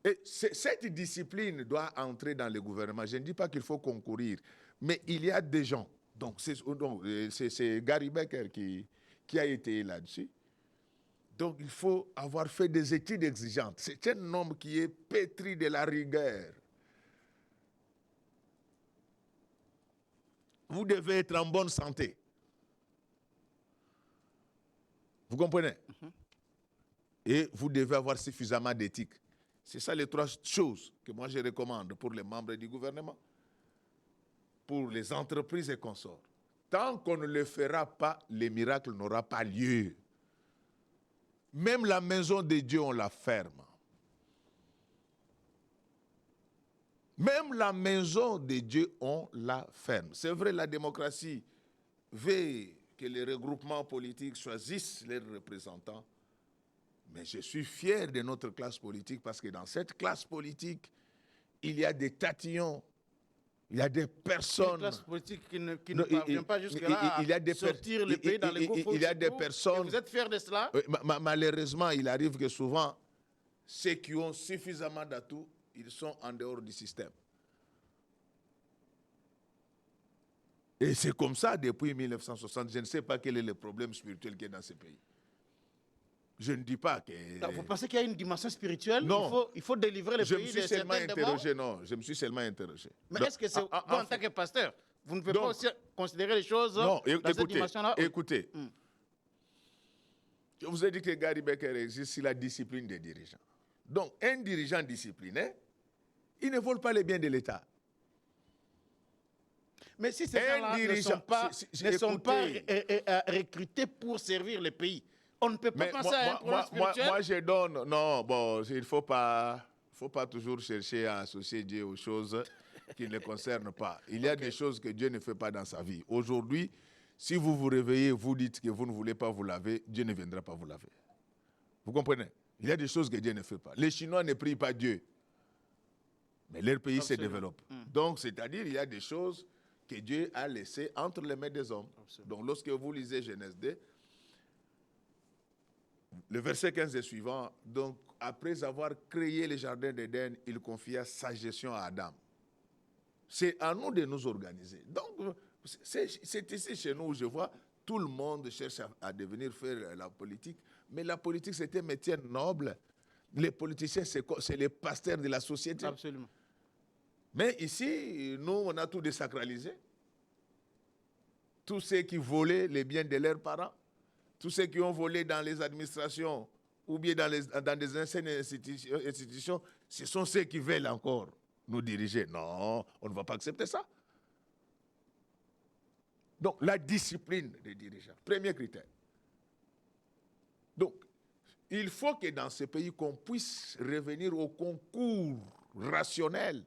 Et cette discipline doit entrer dans le gouvernement. Je ne dis pas qu'il faut concourir, mais il y a des gens. Donc, c'est Gary Becker qui a été là-dessus. Donc, il faut avoir fait des études exigeantes. C'est un homme qui est pétri de la rigueur. Vous devez être en bonne santé. Vous comprenez? Et vous devez avoir suffisamment d'éthique. C'est ça les 3 choses que moi je recommande pour les membres du gouvernement, pour les entreprises et consorts. Tant qu'on ne le fera pas, le miracle n'aura pas lieu. Même la maison de Dieu, on la ferme. Même la maison de Dieu, on la ferme. C'est vrai, la démocratie veut que les regroupements politiques choisissent leurs représentants. Mais je suis fier de notre classe politique parce que dans cette classe politique, il y a des tatillons, il y a des personnes. Une classe politique qui ne parvient pas jusque-là à sortir le pays dans les gouffres. Il y a des personnes. Vous êtes fiers de cela? Malheureusement, il arrive que souvent, ceux qui ont suffisamment d'atouts, ils sont en dehors du système. Et c'est comme ça depuis 1960. Je ne sais pas quel est le problème spirituel qui est dans ce pays. Je ne dis pas que... Donc, vous pensez qu'il y a une dimension spirituelle? Non. Il faut délivrer le pays de certains interrogé. Non, je me suis seulement interrogé. Mais est-ce que c'est vous, en tant que pasteur, vous ne pouvez pas aussi considérer les choses dans cette dimension-là? Écoutez, je vous ai dit que Gary Becker existe sur la discipline des dirigeants. Donc, un dirigeant discipliné, il ne vole pas les biens de l'État. Mais si ces gens-là ne sont pas recrutés pour servir le pays, on ne peut pas penser à un problème spirituel. Moi, je donne... Non, bon, il ne faut pas toujours chercher à associer Dieu aux choses qui ne le concernent pas. Il y a des choses que Dieu ne fait pas dans sa vie. Aujourd'hui, si vous vous réveillez, vous dites que vous ne voulez pas vous laver, Dieu ne viendra pas vous laver. Vous comprenez? Il y a des choses que Dieu ne fait pas. Les Chinois ne prient pas Dieu. Mais leur pays se développe. Donc, c'est-à-dire, il y a des choses que Dieu a laissées entre les mains des hommes. Absolument. Donc, lorsque vous lisez Genèse 2, le verset 15 est suivant. Donc, après avoir créé le jardin d'Éden, il confia sa gestion à Adam. C'est à nous de nous organiser. Donc, c'est ici chez nous où je vois tout le monde cherche à devenir faire la politique. Mais la politique, c'est un métier noble. Les politiciens, c'est les pasteurs de la société. Absolument. Mais ici, nous, on a tout désacralisé. Tous ceux qui volaient les biens de leurs parents, tous ceux qui ont volé dans les administrations ou bien dans des anciennes institutions, ce sont ceux qui veulent encore nous diriger. Non, on ne va pas accepter ça. Donc, la discipline des dirigeants, premier critère. Donc, il faut que dans ce pays, qu'on puisse revenir au concours rationnel.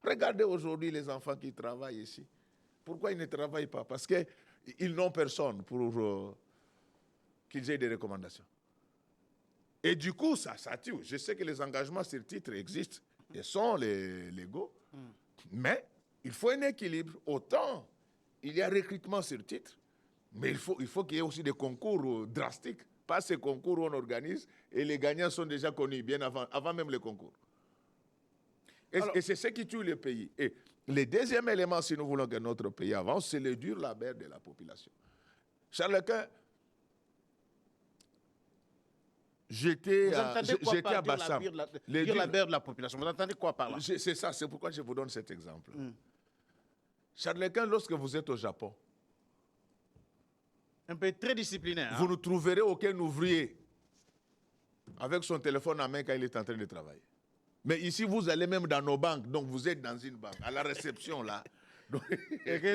Regardez aujourd'hui les enfants qui travaillent ici. Pourquoi ils ne travaillent pas? Parce qu'ils n'ont personne pour qu'ils aient des recommandations. Et du coup, ça tue. Je sais que les engagements sur titre existent et sont légaux, mais il faut un équilibre. Autant il y a recrutement sur titre, mais il faut qu'il y ait aussi des concours drastiques. Pas ces concours où on organise et les gagnants sont déjà connus bien avant même le concours. Et c'est ce qui tue le pays. Et le deuxième élément, si nous voulons que notre pays avance, c'est le dur labeur de la population. Charles Quint, j'étais à Bassam. Le dur labeur de la population. Vous entendez quoi par là? C'est ça, c'est pourquoi je vous donne cet exemple. Charles Quint, lorsque vous êtes au Japon, un pays très discipliné. Vous ne trouverez aucun ouvrier avec son téléphone en main quand il est en train de travailler. Mais ici, vous allez même dans nos banques. Donc, vous êtes dans une banque, à la réception, là. Donc,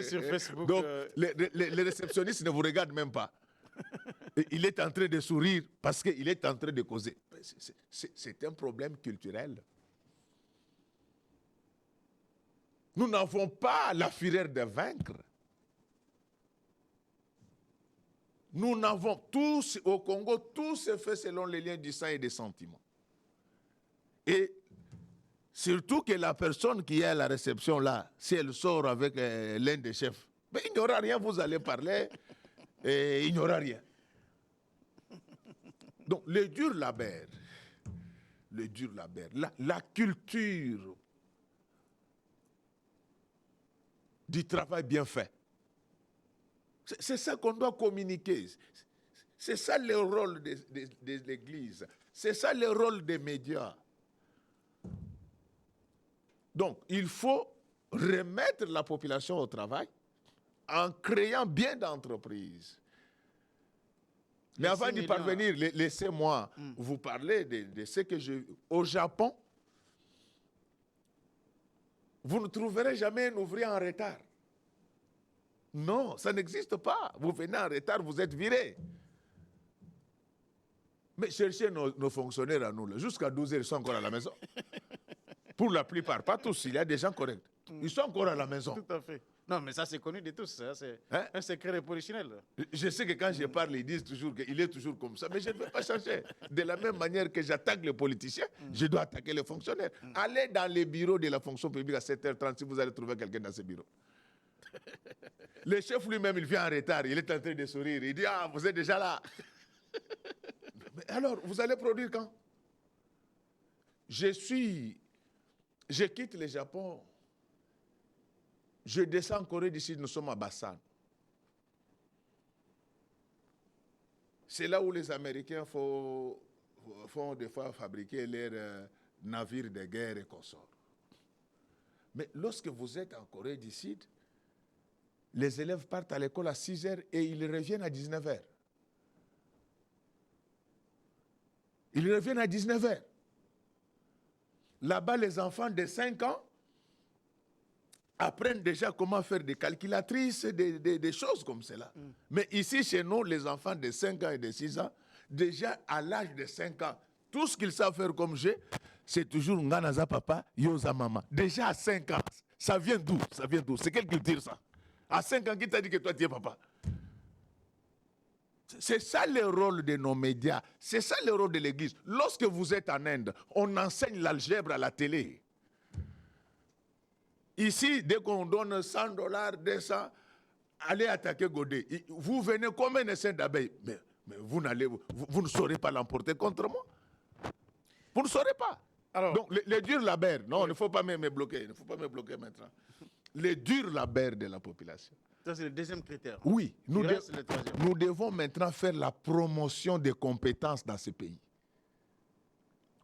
sur Facebook. Donc, les réceptionnistes ne vous regardent même pas. Et il est en train de sourire parce qu'il est en train de causer. C'est un problème culturel. Nous n'avons pas la fureur de vaincre. Nous n'avons tous, au Congo, tout se fait selon les liens du sang et des sentiments. Et surtout que la personne qui est à la réception là, si elle sort avec l'un des chefs, ben, il n'y aura rien, vous allez parler, et il n'y aura rien. Donc, le dur labeur, la culture du travail bien fait. C'est ça qu'on doit communiquer. C'est ça le rôle de l'Église. C'est ça le rôle des médias. Donc, il faut remettre la population au travail en créant bien d'entreprises. Mais avant d'y parvenir, laissez-moi vous parler de ce que j'ai vu. Au Japon, vous ne trouverez jamais un ouvrier en retard. Non, ça n'existe pas. Vous venez en retard, vous êtes viré. Mais cherchez nos fonctionnaires à nous. Jusqu'à 12 heures, ils sont encore à la maison. Pour la plupart, pas tous, il y a des gens corrects. Ils sont encore à la maison. Tout à fait. Non, mais ça, c'est connu de tous. Ça, c'est Hein? un secret de polichinelle. Je sais que quand je parle, ils disent toujours qu'il est toujours comme ça, mais je ne veux pas changer. De la même manière que j'attaque les politiciens, je dois attaquer les fonctionnaires. Allez dans les bureaux de la fonction publique à 7h30 si vous allez trouver quelqu'un dans ces bureaux. Le chef lui-même, il vient en retard, il est en train de sourire. Il dit, ah, vous êtes déjà là. Mais alors, vous allez produire quand? Je quitte le Japon, je descends en Corée du Sud, nous sommes à Bassan. C'est là où les Américains font des fois fabriquer leurs navires de guerre et consorts. Mais lorsque vous êtes en Corée du Sud, les élèves partent à l'école à 6h et ils reviennent à 19h. Ils reviennent à 19h. Là-bas, les enfants de 5 ans apprennent déjà comment faire des calculatrices, des choses comme cela. Mais ici, chez nous, les enfants de 5 ans et de 6 ans, déjà à l'âge de 5 ans, tout ce qu'ils savent faire comme jeu, c'est toujours Nganaza papa, Yoza mama. Déjà à 5 ans, ça vient d'où? Ça vient d'où? C'est quelle culture ça? À 5 ans, qui t'a dit que toi tu es papa? C'est ça le rôle de nos médias, c'est ça le rôle de l'Église. Lorsque vous êtes en Inde, on enseigne l'algèbre à la télé. Ici, dès qu'on donne $100, 200, allez attaquer Godet. Vous venez comme un essaim d'abeilles. Mais vous ne saurez pas l'emporter contre moi. Vous ne saurez pas. Alors, donc, les durs labeurs, non, il ne faut pas me bloquer. Il ne faut pas me bloquer maintenant. Les durs labeurs de la population. ça, c'est le deuxième critère. Oui, nous C'est le troisième. devons maintenant faire la promotion des compétences dans ce pays.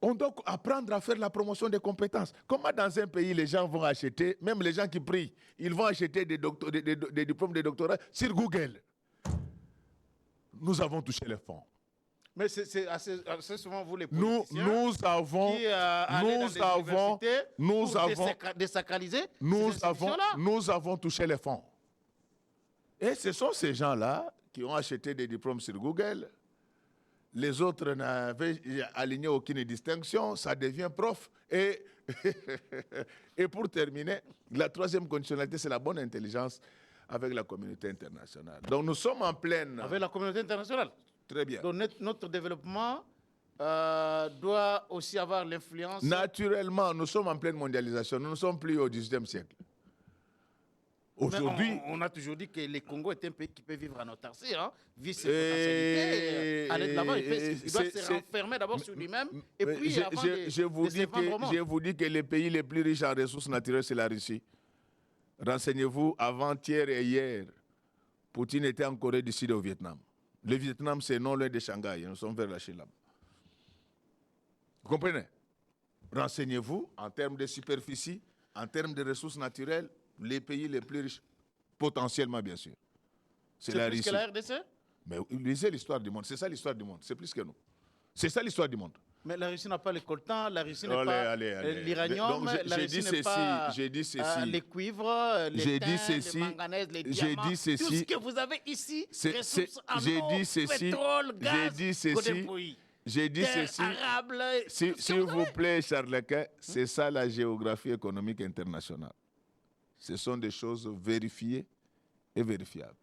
On doit apprendre à faire la promotion des compétences. Comment dans un pays, les gens vont acheter, même les gens qui prient, ils vont acheter des diplômes de doctorat sur Google. Nous avons touché les fonds. Mais c'est assez souvent vous les Nous politiciens avons, qui allez dans des universités pour désacraliser ces institutions-là. nous avons touché les fonds. Et ce sont ces gens-là qui ont acheté des diplômes sur Google. Les autres n'avaient aligné aucune distinction, ça devient prof. Et, et pour terminer, la troisième conditionnalité, c'est la bonne intelligence avec la communauté internationale. Donc nous sommes en pleine... Avec la communauté internationale. Très bien. Donc notre développement doit aussi avoir l'influence... Naturellement, nous sommes en pleine mondialisation. Nous ne sommes plus au XVIIIe siècle. Aujourd'hui... On a toujours dit que le Congo est un pays qui peut vivre en autarcie, hein, vivre ses potentialités, aller de l'avant. Il doit se renfermer d'abord sur lui-même et puis avant je vous dis que les pays les plus riches en ressources naturelles, c'est la Russie. Renseignez-vous, avant-hier et hier, Poutine était en Corée du Sud au Vietnam. Le Vietnam, c'est non loin de Shanghai. Nous sommes vers la Chine là-bas. Vous comprenez? Renseignez-vous en termes de superficie, en termes de ressources naturelles, les pays les plus riches, potentiellement bien sûr. C'est la Russie. C'est plus que la RDC? Mais lisez l'histoire du monde. C'est ça l'histoire du monde. C'est plus que nous. C'est ça l'histoire du monde. Mais la Russie n'a pas le coltan, la Russie n'a pas l'uranium, la Russie n'a pas les cuivres, les thym, les manganèses, les diamants. Tout ce que vous avez ici, ressources en eau, pétrole, gaz, j'ai dit ceci. S'il vous plaît, Charles Quint, c'est ça la géographie économique internationale. Ce sont des choses vérifiées et vérifiables.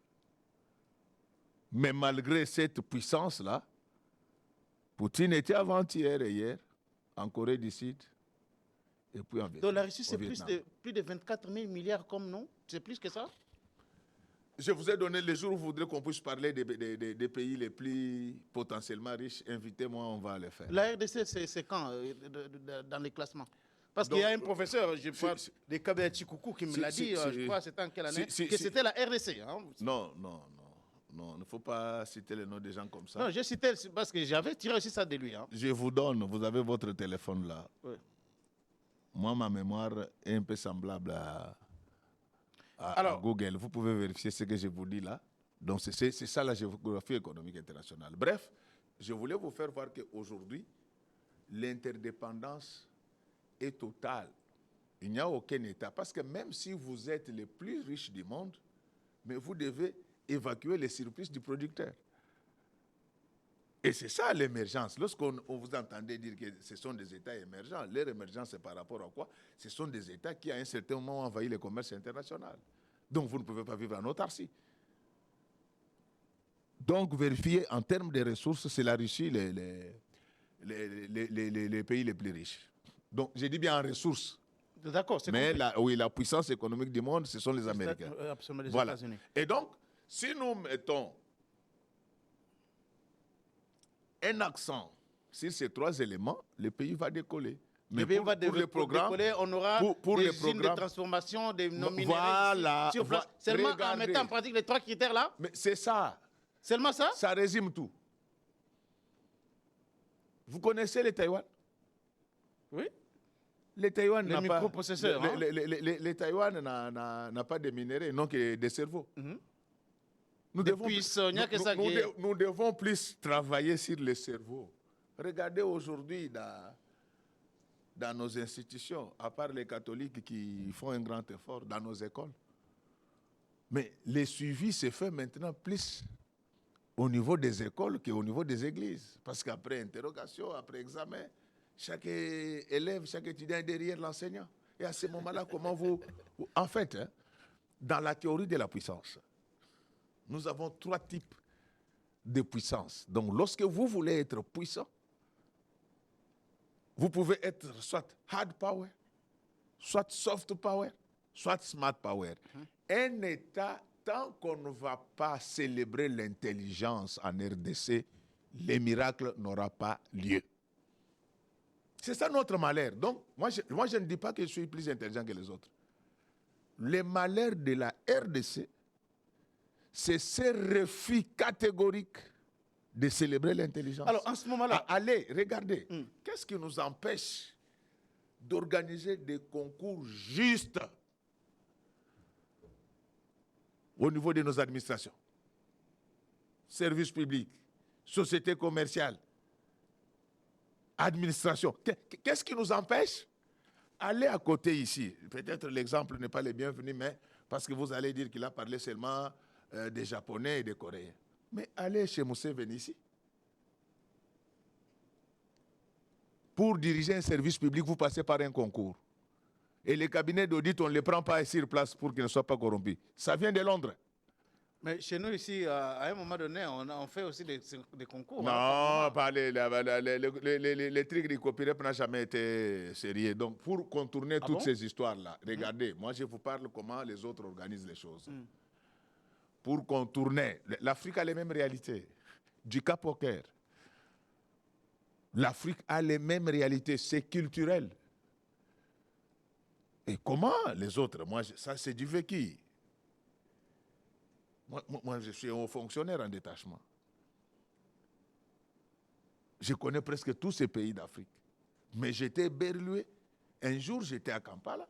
Mais malgré cette puissance-là, Poutine était avant-hier et hier en Corée du Sud et puis en Vietnam. Donc la Russie, c'est plus de 24 000 milliards comme nous? C'est plus que ça? Je vous ai donné les jours où vous voudrez qu'on puisse parler des pays les plus potentiellement riches. Invitez-moi, on va les faire. La RDC, c'est quand dans les classements? Parce qu'il y a un professeur, je crois, de Kabea Chikoukou qui me l'a dit, je crois, c'était en quelle année? Que c'était la RDC. Hein? Non, il ne faut pas citer le nom des gens comme ça. Non, j'ai cité parce que j'avais tiré aussi ça de lui. Hein. Je vous donne, vous avez votre téléphone là. Oui. Moi, ma mémoire est un peu semblable à Google. Vous pouvez vérifier ce que je vous dis là. Donc, c'est ça la géographie économique internationale. Bref, je voulais vous faire voir qu'aujourd'hui, l'interdépendance est totale. Il n'y a aucun État. Parce que même si vous êtes les plus riches du monde, mais vous devez évacuer les surplus du producteur. Et c'est ça l'émergence. Lorsqu'on vous entendez dire que ce sont des États émergents, leur émergence, c'est par rapport à quoi? Ce sont des États qui, à un certain moment, ont envahi le commerce international. Donc, vous ne pouvez pas vivre en autarcie. Donc, vérifier en termes de ressources, c'est la Russie, les pays les plus riches. Donc, j'ai dit bien en ressources. D'accord, c'est Mais compris. oui, la puissance économique du monde, ce sont les Américains. Absolument, les Voilà. États-Unis. Et donc, si nous mettons un accent sur ces trois éléments, le pays va décoller. Mais Le pays pour, va pour les programmes, décoller, on aura pour des les usines de programmes, transformation, des non-minéraux voilà, ici, sur place. Seulement en regardez. mettant en pratique les trois critères-là, mais c'est ça, seulement ça? ça résume tout. Vous connaissez les Taïwan? Oui. Les Taïwan Les n'a pas, microprocesseurs, hein. les Taïwan n'a pas de minéraux, non que des cerveaux. Nous Des devons, puissants, il n'y a que ça qui est- nous devons plus travailler sur le cerveau. Regardez aujourd'hui dans nos institutions, à part les catholiques qui font un grand effort dans nos écoles. Mais le suivi se fait maintenant plus au niveau des écoles qu'au niveau des églises. Parce qu'après interrogation, après examen, chaque élève, chaque étudiant est derrière l'enseignant. Et à ce moment-là, comment En fait, hein, dans la théorie de la puissance, nous avons trois types de puissance. Donc, lorsque vous voulez être puissant, vous pouvez être soit hard power, soit soft power, soit smart power. Un État, tant qu'on ne va pas célébrer l'intelligence en RDC, les miracles n'auront pas lieu. C'est ça notre malheur. Donc, moi, je ne dis pas que je suis plus intelligent que les autres. Le malheur de la RDC, c'est ce refus catégorique de célébrer l'intelligence. Alors, en ce moment-là, Allez, regardez. Qu'est-ce qui nous empêche d'organiser des concours justes au niveau de nos administrations? Services publics, sociétés commerciales, administration. Qu'est-ce qui nous empêche? Allez à côté ici. Peut-être l'exemple n'est pas le bienvenu, mais parce que vous allez dire qu'il a parlé seulement des Japonais et des Coréens. Mais allez chez Museveni ici. Pour diriger un service public, vous passez par un concours. Et les cabinets d'audit, on ne les prend pas sur place pour qu'ils ne soient pas corrompus. Ça vient de Londres. mais chez nous ici, à un moment donné, on fait aussi des concours. Non, hein, pas les trucs du copyright n'a jamais été sérieux. Donc, pour contourner toutes bon? ces histoires-là, regardez, moi je vous parle comment les autres organisent les choses. Pour contourner, l'Afrique a les mêmes réalités. Du Cap au Caire. L'Afrique a les mêmes réalités, c'est culturel. Et comment les autres? Moi, ça c'est du vécu. Moi, je suis un haut fonctionnaire en détachement. Je connais presque tous ces pays d'Afrique. Mais j'étais berlué. Un jour, j'étais à Kampala.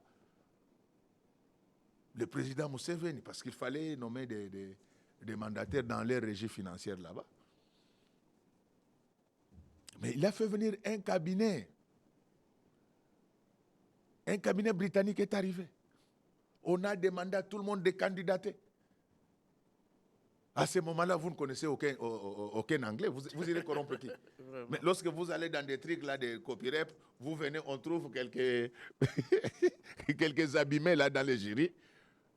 Le président Museveni, parce qu'il fallait nommer des mandataires dans les régies financières là-bas. Mais il a fait venir un cabinet. Un cabinet britannique est arrivé. On a demandé à tout le monde de candidater. À ce moment-là, vous ne connaissez aucun anglais. Vous irez corrompre qui? Mais lorsque vous allez dans des trucs là, de copyright, vous venez, on trouve quelques, quelques abîmés là dans les jurys.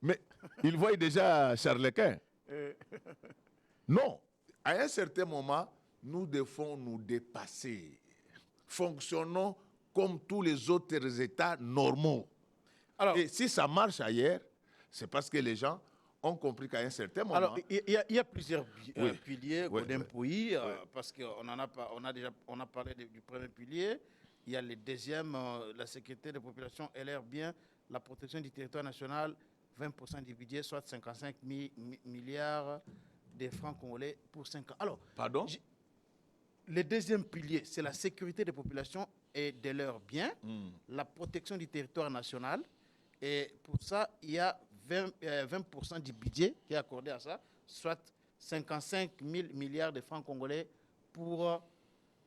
Mais ils voient déjà Charles Quint. Non. À un certain moment, nous devons nous dépasser. Fonctionnons comme tous les autres États normaux. Alors, et si ça marche ailleurs, c'est parce que les gens ont compris qu'à un certain moment... Alors, il y a plusieurs piliers Oui, d'un oui. pays, parce qu'on a parlé du premier pilier. Il y a le deuxième, la sécurité des populations et l'air bien, la protection du territoire national, 20% du budget, soit 55 milliards de francs congolais pour 5 ans. Alors, Pardon? le deuxième pilier, c'est la sécurité des populations et de leurs biens, la protection du territoire national. Et pour ça, il y a 20% du budget qui est accordé à ça, soit 55 000 milliards de francs congolais pour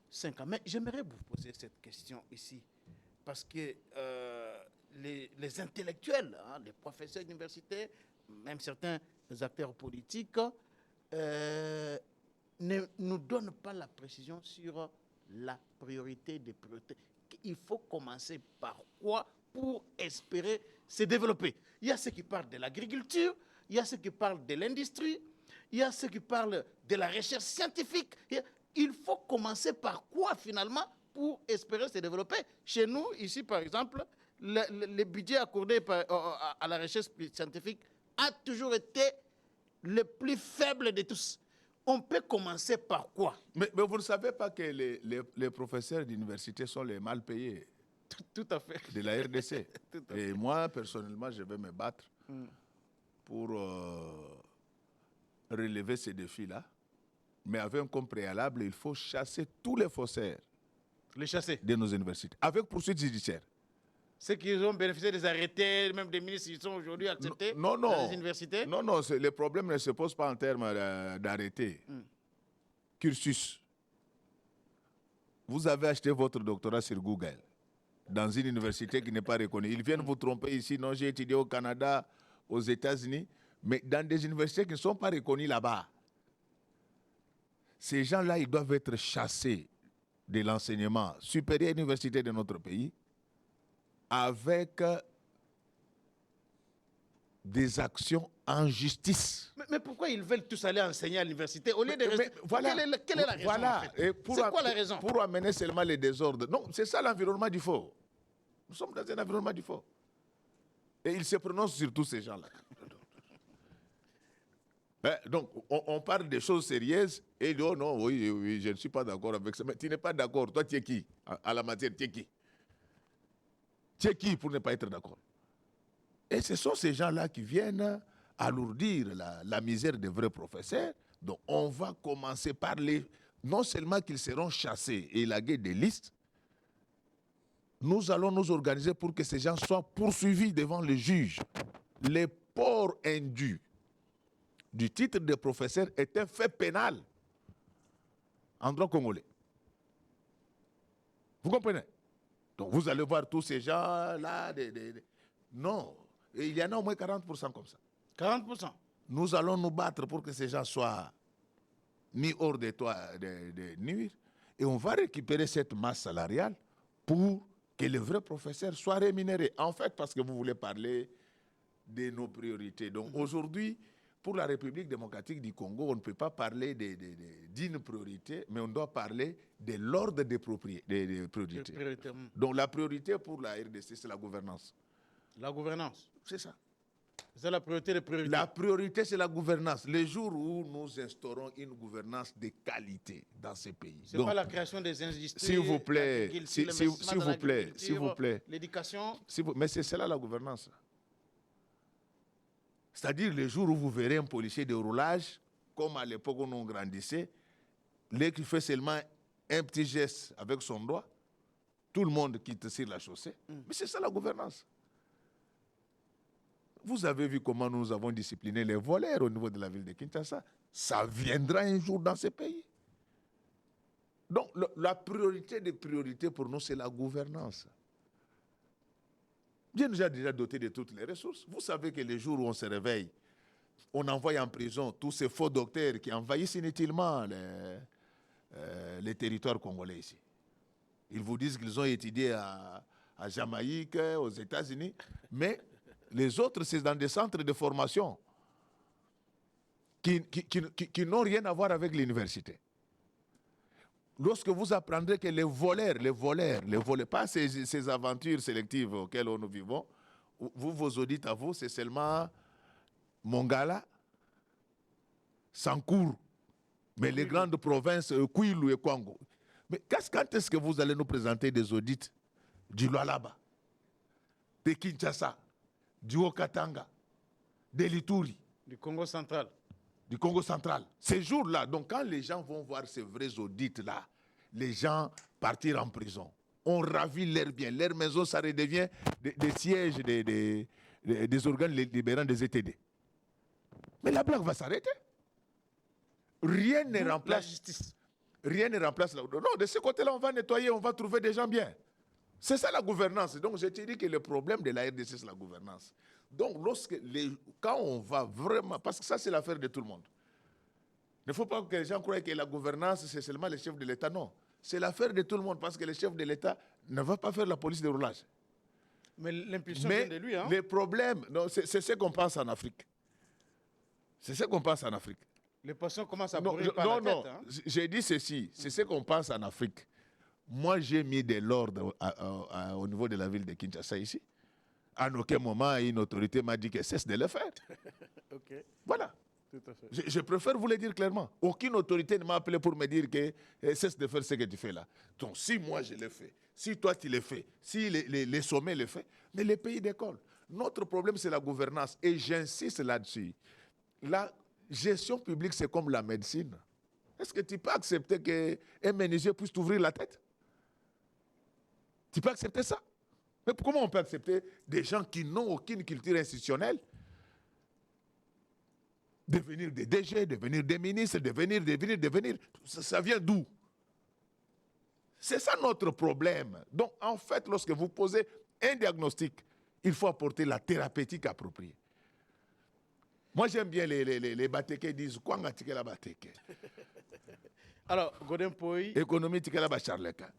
5 ans. Mais j'aimerais vous poser cette question ici, parce que les intellectuels, hein, les professeurs d'université, même certains acteurs politiques, ne nous donne pas la précision sur la priorité des priorités. Il faut commencer par quoi pour espérer se développer? Il y a ceux qui parlent de l'agriculture, il y a ceux qui parlent de l'industrie, il y a ceux qui parlent de la recherche scientifique. Il faut commencer par quoi finalement pour espérer se développer? Chez nous, ici par exemple, le budget accordé à la recherche scientifique a toujours été le plus faible de tous. On peut commencer par quoi? Mais vous ne savez pas que les professeurs d'université sont les mal payés Tout à fait. de la RDC. Tout à fait. Et moi, personnellement, je vais me battre pour relever ces défis-là. Mais avec un comme préalable, il faut chasser tous les faussaires Les chasser. de nos universités, avec poursuite judiciaire. Ceux qui ont bénéficié des arrêtés, même des ministres, ils sont aujourd'hui acceptés Non, dans non. les universités. Non, non, le problème ne se pose pas en termes d'arrêté. Cursus. Vous avez acheté votre doctorat sur Google, dans une université qui n'est pas reconnue. Ils viennent vous tromper ici. Non, j'ai étudié au Canada, aux États-Unis, mais dans des universités qui ne sont pas reconnues là-bas. Ces gens-là, ils doivent être chassés de l'enseignement supérieur universitaire de notre pays avec des actions en justice. Mais pourquoi ils veulent tous aller enseigner à l'université au lieu de rester... Voilà, Quelle est la raison voilà. en fait? C'est quoi la raison? Pour amener seulement les désordres. Non, c'est ça l'environnement du faux. Nous sommes dans un environnement du faux. Et il se prononce sur tous ces gens-là. Donc, on parle des choses sérieuses et il dit, oh non, oui, je ne suis pas d'accord avec ça. Mais tu n'es pas d'accord. Toi, tu es qui à la matière? Tu es qui? Tu es qui pour ne pas être d'accord? Et ce sont ces gens-là qui viennent alourdir la misère des vrais professeurs. Donc, on va commencer par les... Non seulement qu'ils seront chassés et élagués des listes, nous allons nous organiser pour que ces gens soient poursuivis devant les juges. Les ports indus du titre de professeur est un fait pénal en droit congolais. Vous comprenez? Donc vous allez voir tous ces gens-là. Non, et il y en a au moins 40% comme ça. 40%. Nous allons nous battre pour que ces gens soient mis hors de nuire. Et on va récupérer cette masse salariale pour que les vrais professeurs soient rémunérés. En fait, parce que vous voulez parler de nos priorités. Donc aujourd'hui, pour la République démocratique du Congo, on ne peut pas parler d'une priorité, mais on doit parler de l'ordre des priorités. Donc la priorité pour la RDC, c'est la gouvernance. La gouvernance. C'est ça. C'est la priorité des priorités. La priorité, c'est la gouvernance. Le jour où nous instaurons une gouvernance de qualité dans ces pays. Ce n'est pas la création des industries. S'il vous plaît, s'il vous plaît. L'éducation. Mais c'est cela la gouvernance. C'est-à-dire le jour où vous verrez un policier de roulage, comme à l'époque où nous grandissait, lui qui fait seulement un petit geste avec son doigt, tout le monde quitte sur la chaussée. Mais c'est ça la gouvernance. Vous avez vu comment nous avons discipliné les voleurs au niveau de la ville de Kinshasa. Ça viendra un jour dans ces pays. Donc la priorité des priorités pour nous, c'est la gouvernance. Dieu nous a déjà doté de toutes les ressources. Vous savez que les jours où on se réveille, on envoie en prison tous ces faux docteurs qui envahissent inutilement les territoires congolais ici. Ils vous disent qu'ils ont étudié à Jamaïque, aux États-Unis, mais les autres, c'est dans des centres de formation qui n'ont rien à voir avec l'université. Lorsque vous apprendrez que les voleurs, pas ces aventures sélectives auxquelles nous vivons, vos audits à vous, c'est seulement Mongala, Sankour, mais les grandes provinces, Kwilu et Kwango. Mais quand est-ce que vous allez nous présenter des audits du Lualaba, de Kinshasa, du Haut-Katanga, de l'Ituri, du Congo central? Du Congo central. Ces jours-là, donc quand les gens vont voir ces vrais audits-là, les gens partir en prison. On ravit leurs biens, leur maison, ça redevient des sièges des organes libérants des ETD. Mais la blague va s'arrêter. Rien ne remplace la justice. Rien ne remplace la... Non, de ce côté-là, on va nettoyer, on va trouver des gens bien. C'est ça la gouvernance. Donc, je te dis que le problème de la RDC, c'est la gouvernance. Donc, quand on va vraiment... Parce que ça, c'est l'affaire de tout le monde. ne faut pas que les gens croient que la gouvernance, c'est seulement les chefs de l'État. Non. C'est l'affaire de tout le monde parce que le chef de l'État ne va pas faire la police de roulage. Mais l'impulsion vient de lui. Hein? Les problèmes, c'est ce qu'on pense en Afrique. C'est ce qu'on pense en Afrique. Les patients commencent à brûler par la tête. Hein? J'ai dit ceci, c'est ce qu'on pense en Afrique. Moi, j'ai mis de l'ordre au niveau de la ville de Kinshasa ici. À aucun moment, une autorité m'a dit que cesse de le faire. Okay. Voilà. Tout à fait. Je préfère vous le dire clairement. Aucune autorité ne m'a appelé pour me dire que cesse de faire ce que tu fais là. Donc, si moi je le fais, si toi tu le fais, si les sommets le font, mais les pays décollent. Notre problème, c'est la gouvernance. Et j'insiste là-dessus. La gestion publique, c'est comme la médecine. Est-ce que tu peux accepter qu'un menuisier puisse t'ouvrir la tête? Tu peux accepter ça? Mais comment on peut accepter des gens qui n'ont aucune culture institutionnelle devenir des DG, devenir des ministres, devenir. Ça vient d'où? C'est ça notre problème. Donc, en fait, lorsque vous posez un diagnostic, il faut apporter la thérapeutique appropriée. Moi, j'aime bien les Bateke qui disent quoi ngatique la Bateke. Alors, Godin Poy. Économie tique la Bacharleka.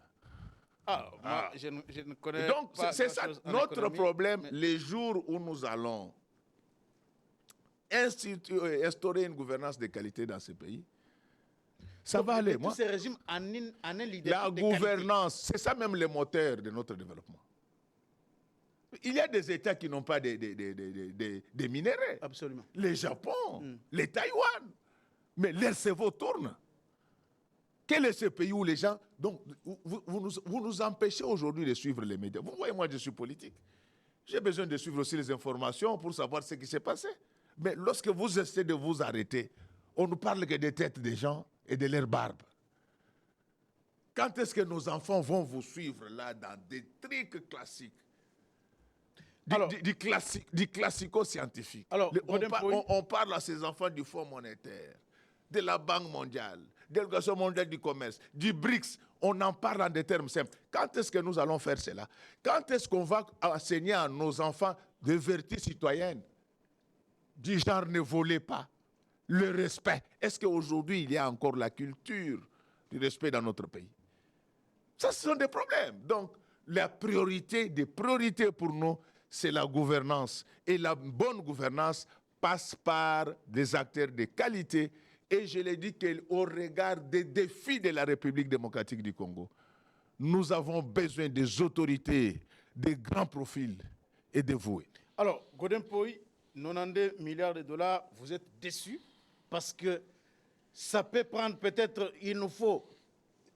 Moi, je ne connais donc, pas. Donc, c'est ça notre problème. Mais... Les jours où nous allons instaurer une gouvernance de qualité dans ce pays, ça va aller. Tous ces régimes en un leadership la gouvernance, c'est ça même le moteur de notre développement. Il y a des États qui n'ont pas des minéraux. Absolument. Le Japon, les Taïwan. Mais leur cerveau tourne. Quel est ce pays où les gens... Donc, vous nous empêchez aujourd'hui de suivre les médias. Vous voyez, moi, je suis politique. J'ai besoin de suivre aussi les informations pour savoir ce qui s'est passé. Mais lorsque vous essayez de vous arrêter, on ne parle que des têtes des gens et de leurs barbes. Quand est-ce que nos enfants vont vous suivre là dans des trucs classiques? Du classico-scientifique. On parle à ces enfants du Fonds monétaire, de la Banque mondiale, de l'Organisation mondiale du commerce, du BRICS. On en parle en des termes simples. Quand est-ce que nous allons faire cela? Quand est-ce qu'on va enseigner à nos enfants des vertus citoyennes? Du genre ne volez pas. Le respect. Est-ce qu'aujourd'hui, il y a encore la culture du respect dans notre pays? Ça, ce sont des problèmes. Donc, la priorité des priorités pour nous, c'est la gouvernance. Et la bonne gouvernance passe par des acteurs de qualité. Et je l'ai dit qu'au regard des défis de la République démocratique du Congo, nous avons besoin des autorités, des grands profils et dévoués. Alors, Godin Poy, 92 milliards de dollars, vous êtes déçus parce que ça peut prendre peut-être, il nous faut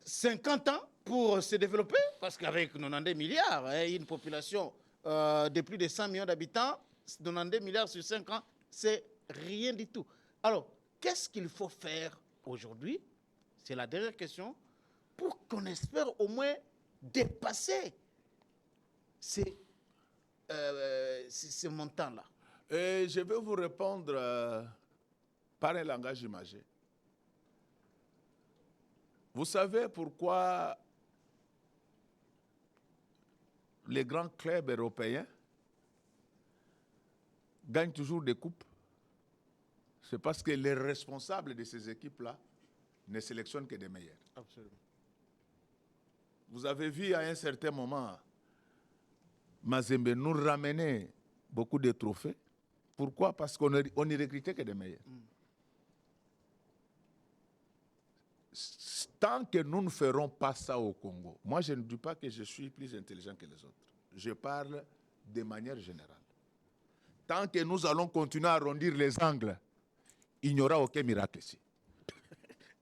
50 ans pour se développer, parce qu'avec 92 milliards, une population de plus de 100 millions d'habitants, 92 milliards sur 5 ans, c'est rien du tout. Alors, qu'est-ce qu'il faut faire aujourd'hui? C'est la dernière question, pour qu'on espère au moins dépasser ces montants-là. Je vais vous répondre par un langage imagé. Vous savez pourquoi les grands clubs européens gagnent toujours des coupes? C'est parce que les responsables de ces équipes-là ne sélectionnent que des meilleurs. Absolument. Vous avez vu à un certain moment, Mazembe nous ramenait beaucoup de trophées. Pourquoi? Parce qu'on n'y recrutait que des meilleurs. Tant que nous ne ferons pas ça au Congo, moi je ne dis pas que je suis plus intelligent que les autres. Je parle de manière générale. Tant que nous allons continuer à arrondir les angles, il n'y aura aucun miracle ici.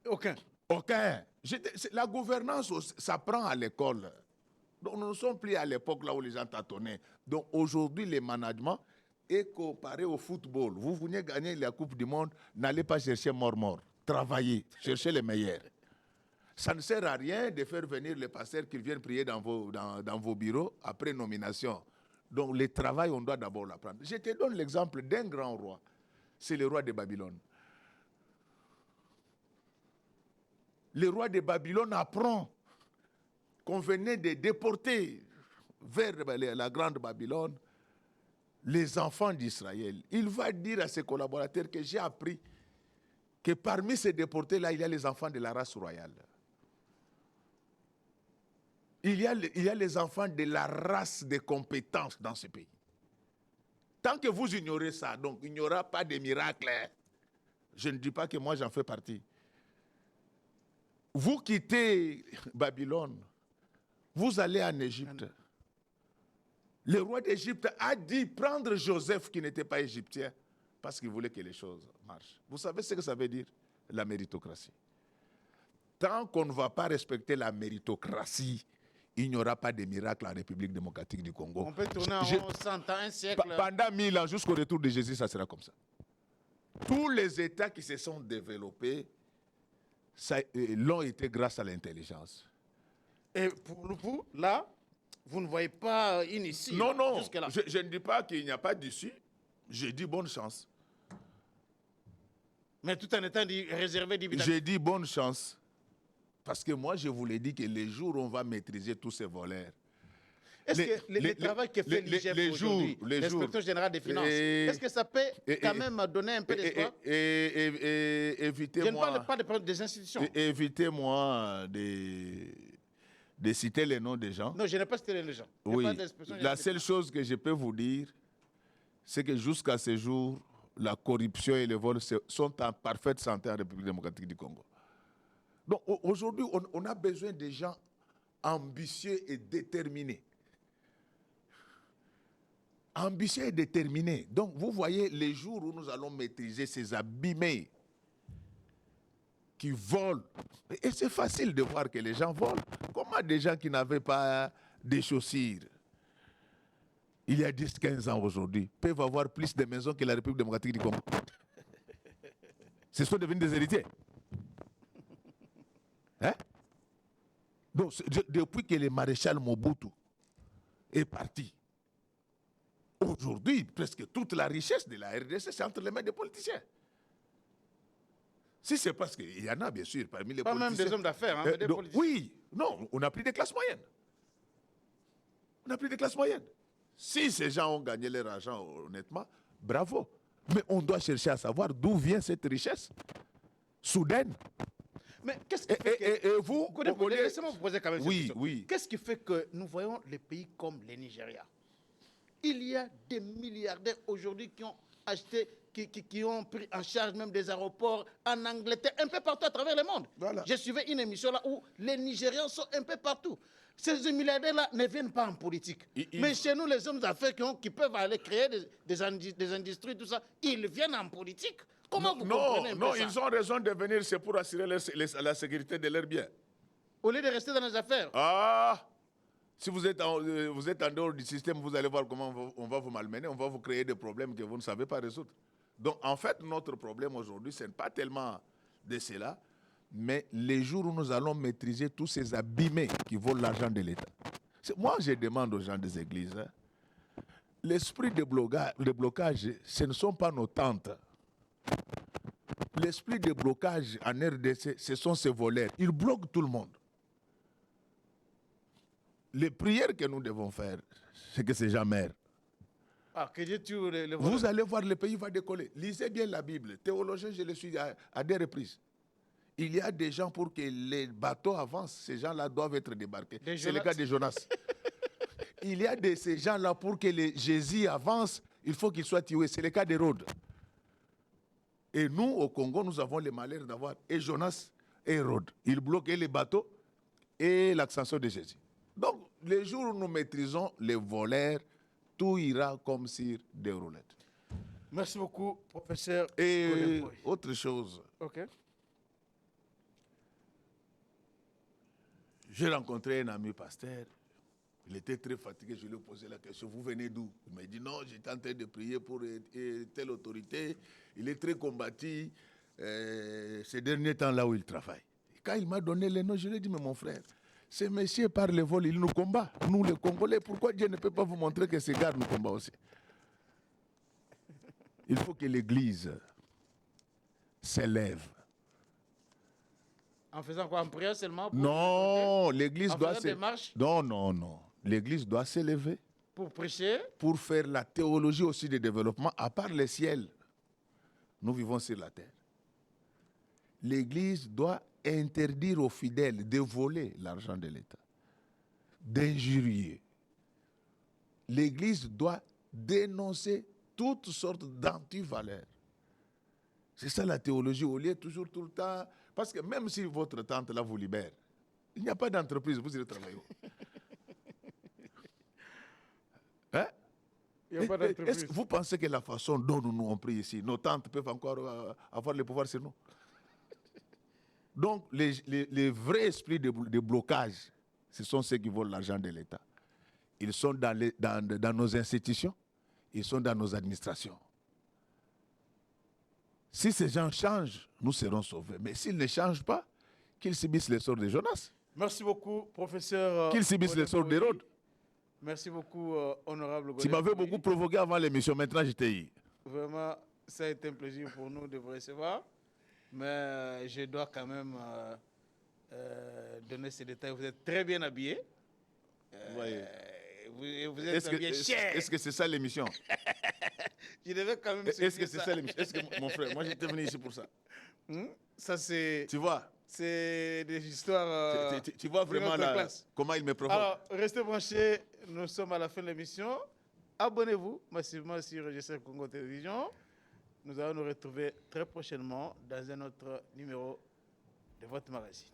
Aucun. Aucun. La gouvernance s'apprend à l'école. Donc nous ne sommes plus à l'époque là où les gens tâtonnaient. Donc aujourd'hui, le management est comparé au football. Vous venez gagner la Coupe du Monde, n'allez pas chercher mort. Travaillez, cherchez les meilleurs. Ça ne sert à rien de faire venir les pasteurs qui viennent prier dans vos bureaux après nomination. Donc le travail, on doit d'abord l'apprendre. Je te donne l'exemple d'un grand roi. C'est le roi de Babylone. Le roi de Babylone apprend qu'on venait de déporter vers la grande Babylone les enfants d'Israël. Il va dire à ses collaborateurs que j'ai appris que parmi ces déportés-là, il y a les enfants de la race royale. Il y a les enfants de la race des compétences dans ce pays. Tant que vous ignorez ça, donc il n'y aura pas de miracle. Je ne dis pas que moi j'en fais partie. Vous quittez Babylone, vous allez en Égypte. Le roi d'Égypte a dit prendre Joseph qui n'était pas égyptien parce qu'il voulait que les choses marchent. Vous savez ce que ça veut dire, la méritocratie? Tant qu'on ne va pas respecter la méritocratie, il n'y aura pas de miracle en République démocratique du Congo. On peut tourner en 100 ans, un siècle. Pendant 1000 ans, jusqu'au retour de Jésus, ça sera comme ça. Tous les États qui se sont développés l'ont été grâce à l'intelligence. Et pour le coup, là, vous ne voyez pas une issue. Non, non, jusque-là. je ne dis pas qu'il n'y a pas d'issue. J'ai dit bonne chance. Mais tout en étant réservé d'évidence. J'ai dit bonne chance. Parce que moi, je vous l'ai dit que les jours où on va maîtriser tous ces voleurs. Est-ce que le travail que fait l'IGF aujourd'hui, l'inspecteur général des finances, est-ce que ça peut quand même donner un peu d'espoir? Évitez-moi. Je ne parle pas des institutions. Évitez-moi de citer les noms des gens. Non, je n'ai pas cité les gens. Oui. La seule chose que je peux vous dire, c'est que jusqu'à ce jour, la corruption et le vol sont en parfaite santé en République démocratique du Congo. Donc aujourd'hui, on a besoin de gens ambitieux et déterminés. Ambitieux et déterminés. Donc vous voyez, les jours où nous allons maîtriser ces abîmés qui volent, et c'est facile de voir que les gens volent. Comment des gens qui n'avaient pas de chaussures, il y a 10-15 ans aujourd'hui, peuvent avoir plus de maisons que la République démocratique du Congo? Ce sont devenus des héritiers. Hein? Donc, depuis que le maréchal Mobutu est parti, aujourd'hui, presque toute la richesse de la RDC, c'est entre les mains des politiciens. Si c'est parce qu'il y en a, bien sûr, parmi les politiciens. Pas même des hommes d'affaires, hein, mais des politiciens. Oui, non, on a pris des classes moyennes. On a pris des classes moyennes. Si ces gens ont gagné leur argent honnêtement, bravo. Mais on doit chercher à savoir d'où vient cette richesse soudaine. Mais qu'est-ce qui fait que... Et vous, laissez-moi vous poser quand même cette question. Oui. Qu'est-ce qui fait que nous voyons les pays comme le Nigeria? Il y a des milliardaires aujourd'hui qui ont acheté, qui ont pris en charge même des aéroports en Angleterre, un peu partout à travers le monde. Voilà. J'ai suivi une émission là où les Nigérians sont un peu partout. Ces milliardaires-là ne viennent pas en politique. Mais chez nous, les hommes d'affaires qui peuvent aller créer des industries, tout ça, ils viennent en politique. Comment vous comprenez un peu ça? Non, ils ont raison de venir, c'est pour assurer la sécurité de leurs biens. Au lieu de rester dans les affaires. Ah! Si vous êtes en dehors du système, vous allez voir comment on va vous malmener, on va vous créer des problèmes que vous ne savez pas résoudre. Donc, en fait, notre problème aujourd'hui, ce n'est pas tellement de cela, mais les jours où nous allons maîtriser tous ces abîmés qui volent l'argent de l'État. Moi, je demande aux gens des églises, hein, l'esprit de blocage, ce ne sont pas nos tentes. L'esprit de blocage en RDC, ce sont ces voleurs. Ils bloquent tout le monde. Les prières que nous devons faire, c'est que ces gens meurent. Ah, que Dieu tue les voleurs. Vous allez voir, le pays va décoller. Lisez bien la Bible. Théologien, je le suis à des reprises. Il y a des gens pour que les bateaux avancent. Ces gens-là doivent être débarqués. C'est le cas de Jonas. Il y a ces gens-là pour que Jésus avance, il faut qu'il soit tué. C'est le cas d'Hérode. Et nous, au Congo, nous avons le malheur d'avoir et Jonas et Hérode. Ils bloquaient les bateaux et l'ascension de Jésus. Donc, les jours où nous maîtrisons les voleurs, tout ira comme sur des roulettes. Merci beaucoup, professeur. Et autre chose. OK. J'ai rencontré un ami pasteur. Il était très fatigué. Je lui ai posé la question. Vous venez d'où? Il m'a dit non, j'étais en train de prier pour telle autorité. Il est très combattu ces derniers temps là où il travaille. Et quand il m'a donné les noms, je lui ai dit, mais mon frère, ce monsieur par le vol, il nous combat. Nous les Congolais, pourquoi Dieu ne peut pas vous montrer que ces gars nous combattent aussi? Il faut que l'Église s'élève. En faisant quoi? En prière seulement? Non, l'Église doit s'élever. Non. L'Église doit s'élever. Pour prêcher? Pour faire la théologie aussi de développement, à part le ciel. Nous vivons sur la terre. l'Église doit interdire aux fidèles de voler l'argent de l'État, d'injurier. L'Église doit dénoncer toutes sortes d'antivaleurs. C'est ça la théologie, au lieu toujours tout le temps. Parce que même si votre tante là vous libère, il n'y a pas d'entreprise, vous irez travailler. Hein? Il n'y a pas d'entreprise. Est-ce que vous pensez que la façon dont nous on prie ici, nos tantes peuvent encore avoir le pouvoir sur nous? Donc, les vrais esprits de blocage, ce sont ceux qui volent l'argent de l'État. Ils sont dans nos institutions, ils sont dans nos administrations. Si ces gens changent, nous serons sauvés. Mais s'ils ne changent pas, qu'ils subissent les sorts de Jonas. Merci beaucoup, professeur. Qu'ils subissent les sorts d'Hérode. Merci beaucoup, honorable. Tu m'avais beaucoup provoqué avant l'émission, maintenant je t'ai eu. Vraiment, ça a été un plaisir pour nous de vous recevoir. Mais je dois quand même donner ces détails. Vous êtes très bien habillé. Vous êtes habillé cher. Est-ce que c'est ça l'émission? Je devais quand même. Est-ce que c'est ça l'émission? Est-ce que mon frère, moi j'étais venu ici pour ça. Ça c'est. Tu vois? C'est des histoires. Tu vois vraiment là, comment il me provoque. Alors, restez branchés. Nous sommes à la fin de l'émission. Abonnez-vous massivement sur GCF Congo Télévision. Nous allons nous retrouver très prochainement dans un autre numéro de votre magazine.